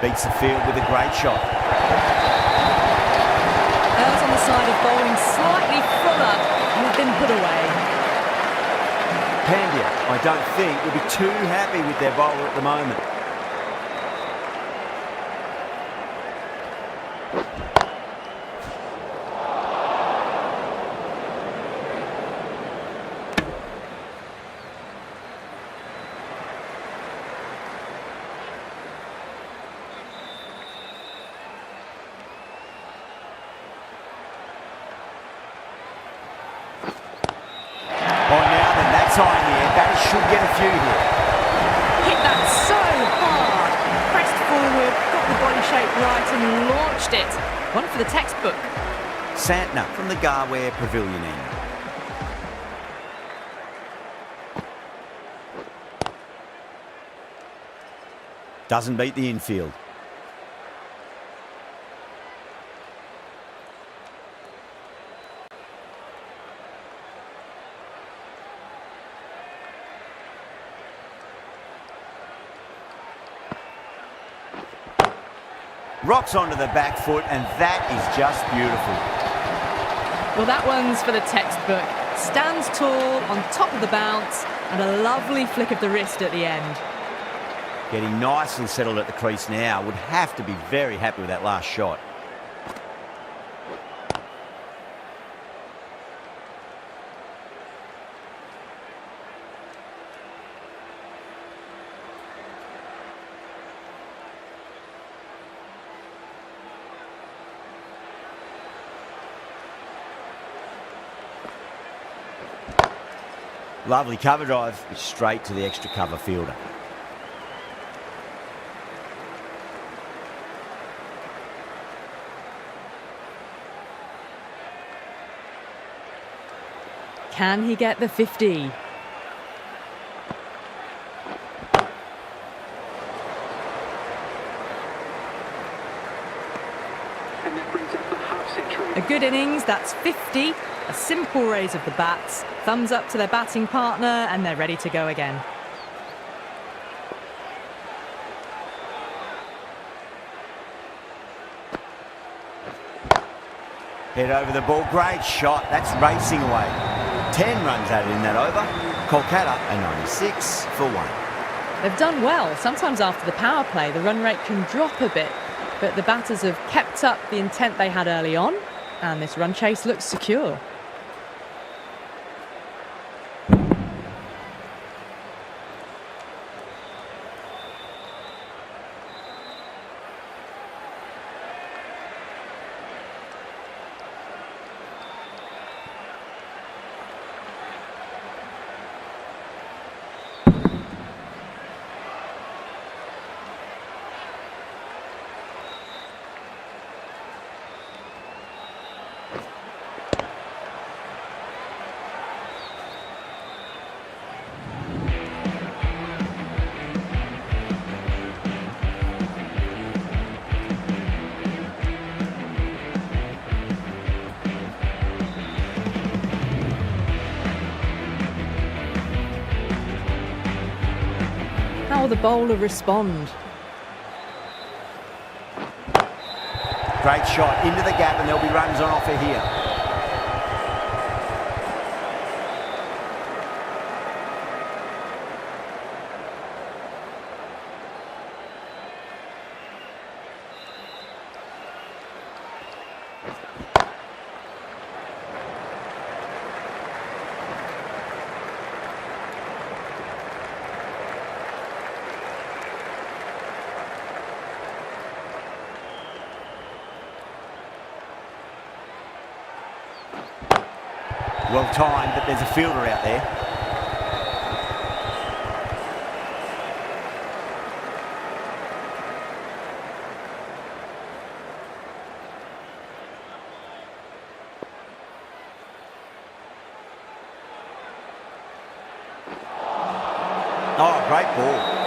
Beats the field with a great shot. Earls on the side of bowling slightly fuller and has been put away. Pandya, I don't think, will be too happy with their bowler at the moment. Time here, batters should get due here. Hit that so hard. Pressed forward, got the body shape right and launched it. One for the textbook. Santner from the Garware Pavilion end. Doesn't beat the infield. Rocks onto the back foot, and that is just beautiful. Well, that one's for the textbook. Stands tall on top of the bounce and a lovely flick of the wrist at the end. Getting nicely settled at the crease now. Would have to be very happy with that last shot. Lovely cover drive, straight to the extra cover fielder. Can he get the 50? A good innings, that's 50. A simple raise of the bats. Thumbs up to their batting partner and they're ready to go again. Head over the ball, great shot. That's racing away. 10 runs added in that over. Kolkata a 96 for 1. They've done well. Sometimes after the power play, the run rate can drop a bit, but the batters have kept up the intent they had early on, and this run chase looks secure. How will the bowler respond? Great shot into the gap, and there'll be runs on offer here. Well timed, but there's a fielder out there. Oh, great ball.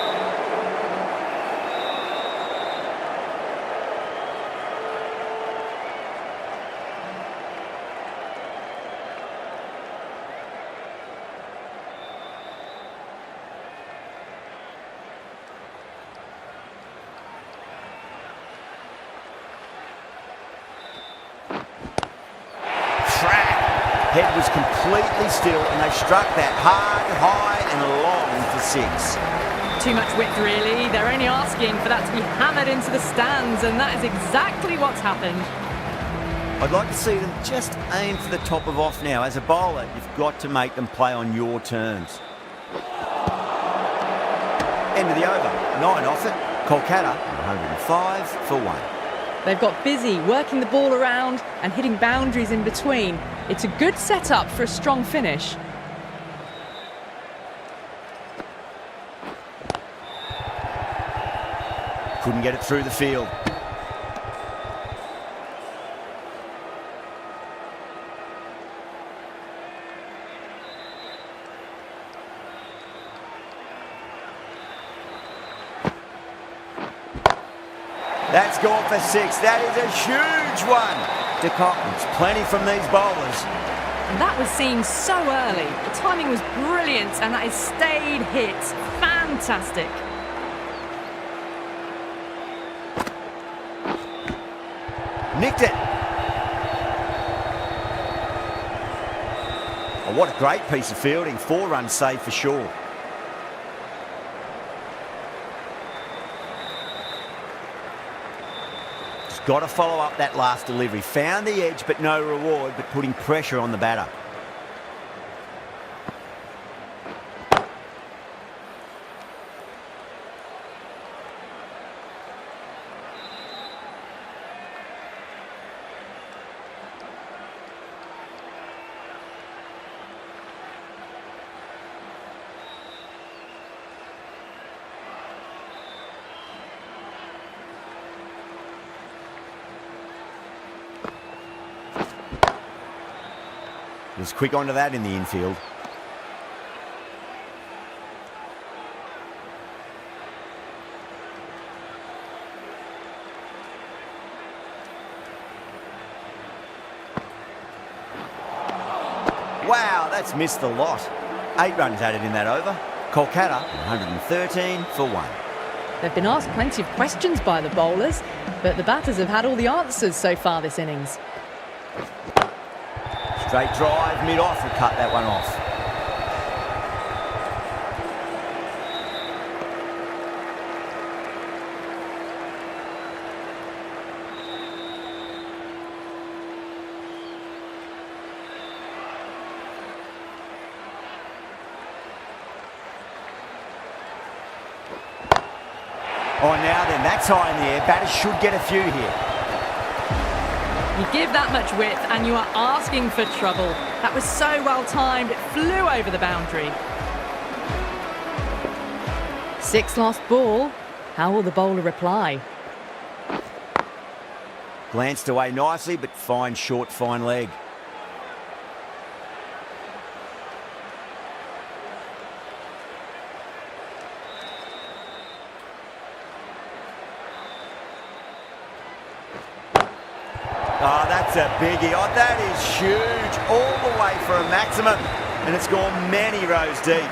Head was completely still, and they struck that hard, high and long for 6. Too much width, really. They're only asking for that to be hammered into the stands, and that is exactly what's happened. I'd like to see them just aim for the top of off now. As a bowler, you've got to make them play on your terms. End of the over. 9 off it. Kolkata 105 for 1. They've got busy working the ball around and hitting boundaries in between. It's a good setup for a strong finish. couldn't get it through the field. That's gone for 6. That is a huge one. Dekhne, plenty from these bowlers. And that was seen so early. The timing was brilliant, and that is stayed hit. Fantastic. Nicked it. Oh, what a great piece of fielding. 4 runs saved for sure. Got to follow up that last delivery. Found the edge, but no reward, but putting pressure on the batter. Was quick onto that in the infield. Wow, that's missed the lot. 8 runs added in that over. Kolkata, 113 for 1. They've been asked plenty of questions by the bowlers, but the batters have had all the answers so far this innings. Straight drive, mid-off, will cut that one off. Oh, now then, that's high in the air. Batters should get a few here. You give that much width and you are asking for trouble. That was so well timed, it flew over the boundary. 6 lost ball. How will the bowler reply? Glanced away nicely, but fine short, fine leg. Oh, that's a biggie. Oh, that is huge. All the way for a maximum. And it's gone many rows deep.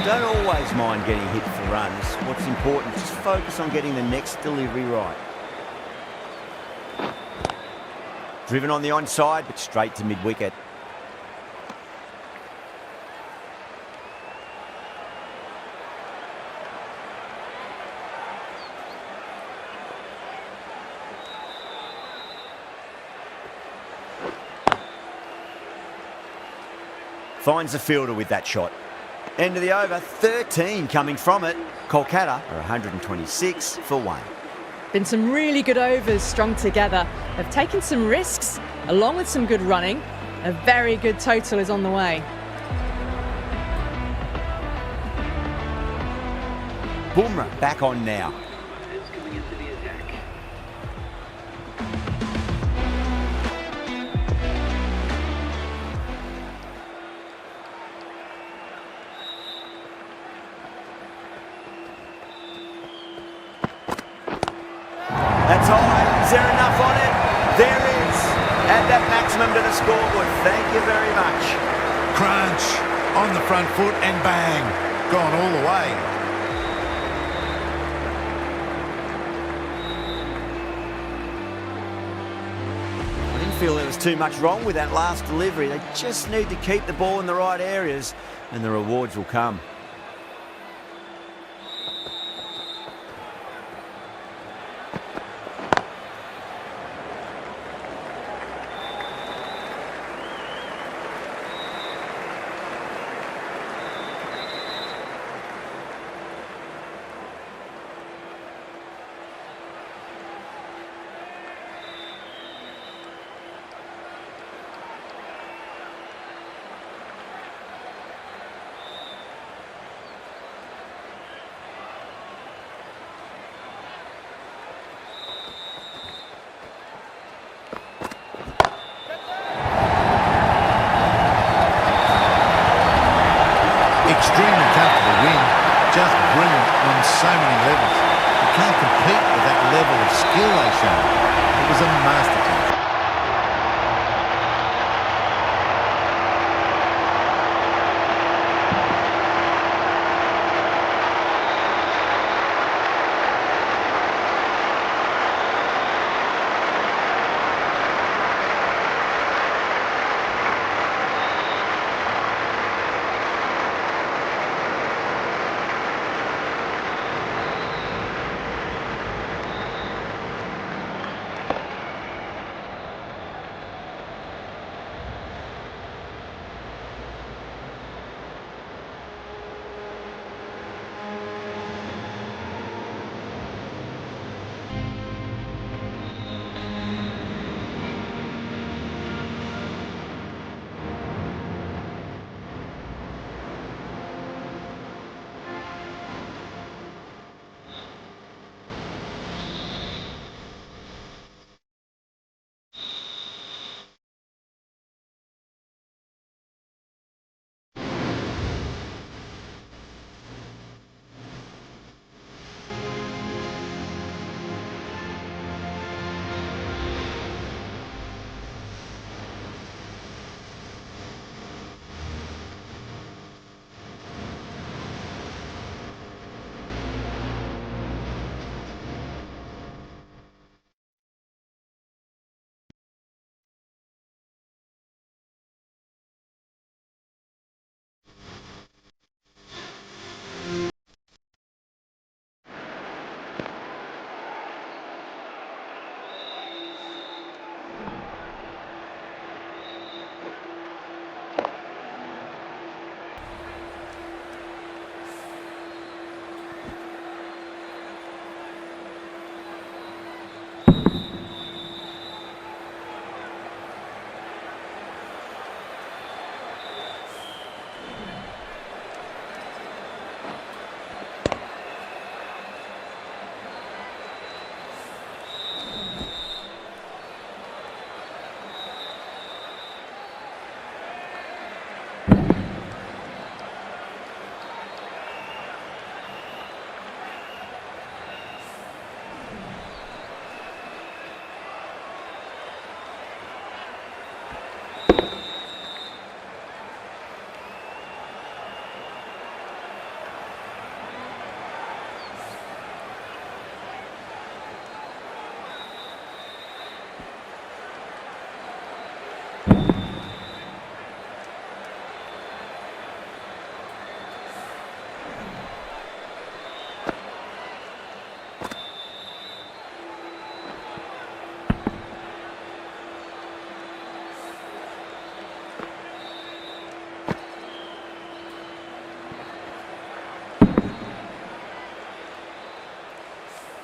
Don't always mind getting hit for runs. What's important is just focus on getting the next delivery right. Driven on the onside, but straight to mid-wicket. Finds the fielder with that shot. End of the over, 13 coming from it. Kolkata are 126 for 1. Been some really good overs strung together. They've taken some risks, along with some good running. A very good total is on the way. Bumrah back on now. That's high. Is there enough on it? There is. Add that maximum to the scoreboard. Thank you very much. Crunch on the front foot and bang. Gone all the way. I didn't feel there was too much wrong with that last delivery. They just need to keep the ball in the right areas and the rewards will come. just brilliant on so many levels. You can't compete with that level of skill they showed. It was a masterclass.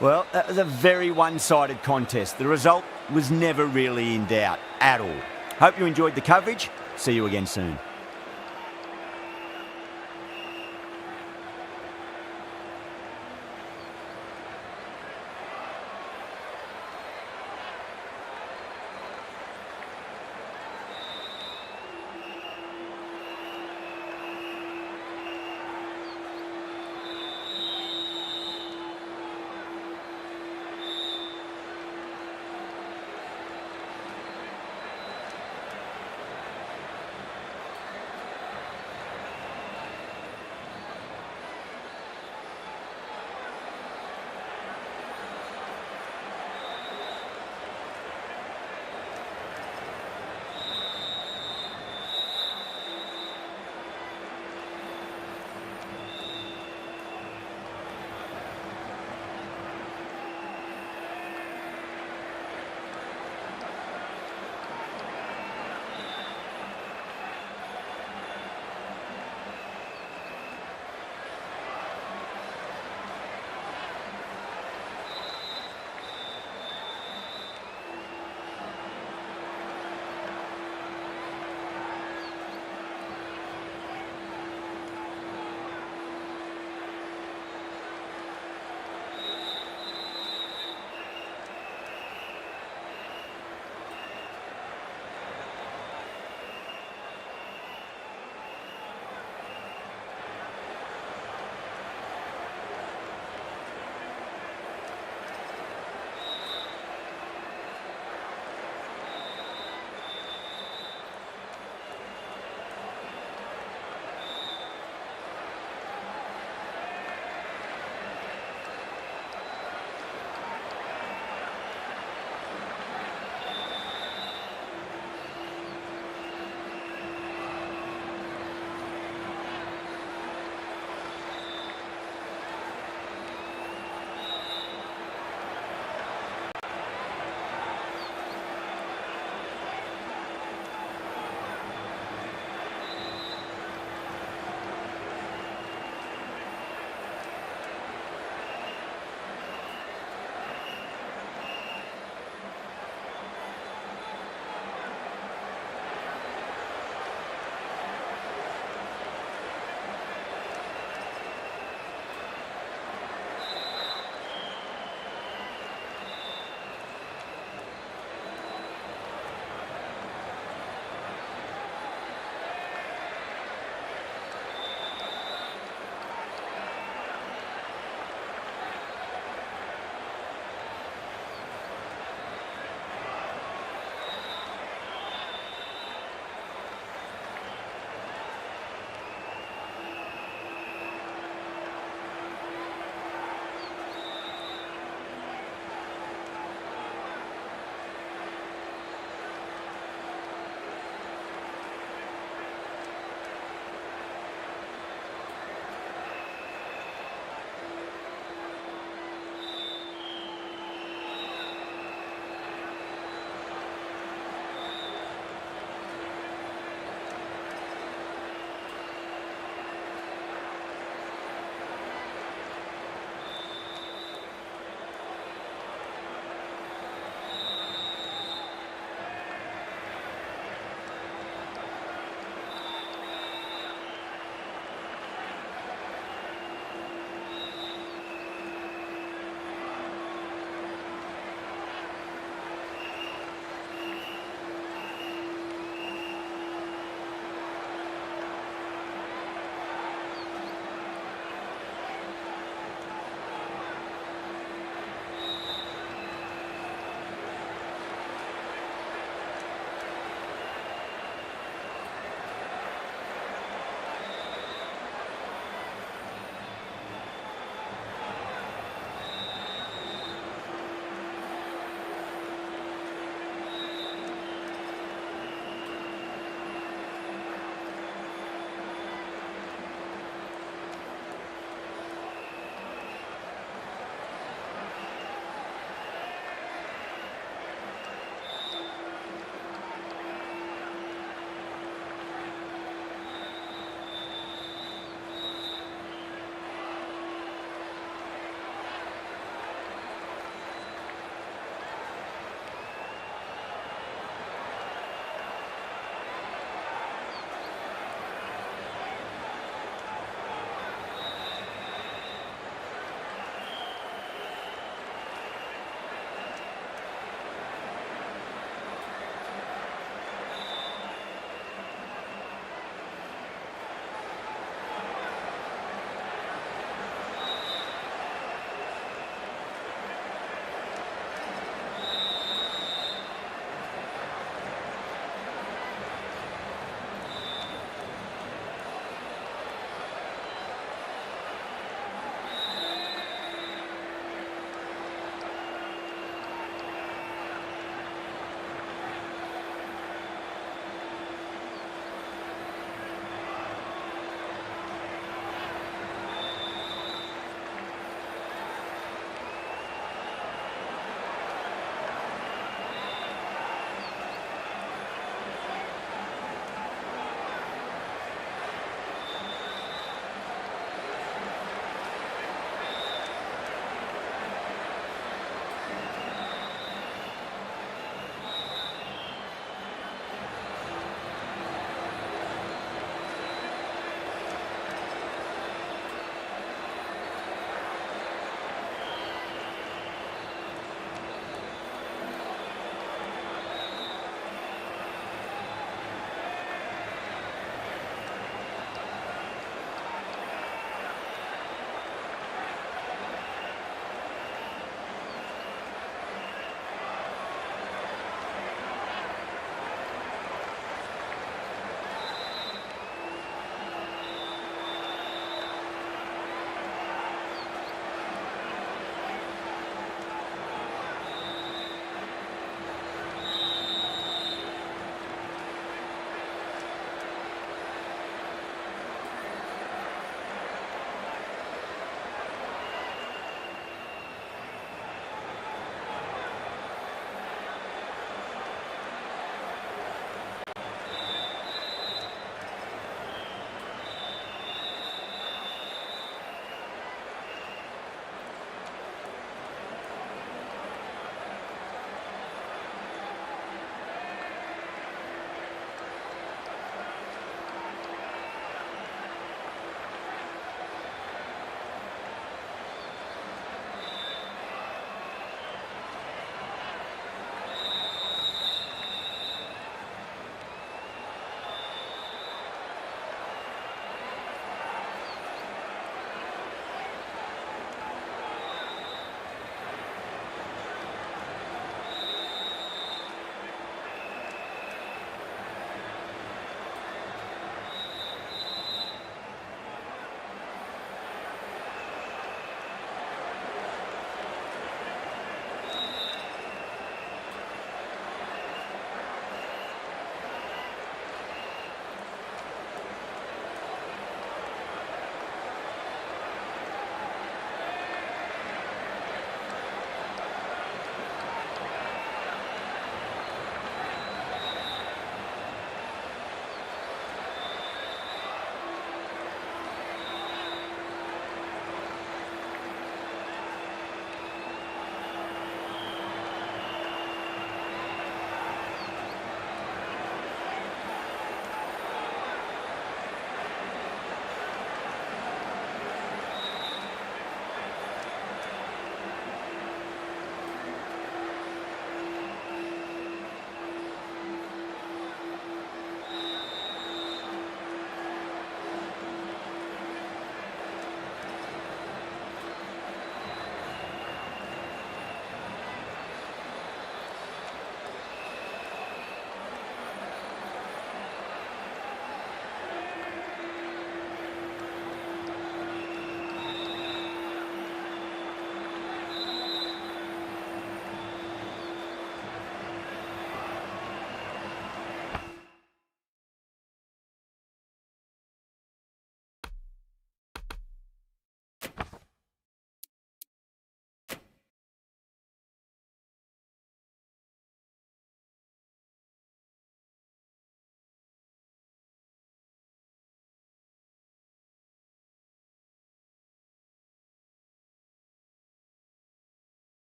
Well, that was a very one-sided contest. The result was never really in doubt at all. Hope you enjoyed the coverage. See you again soon.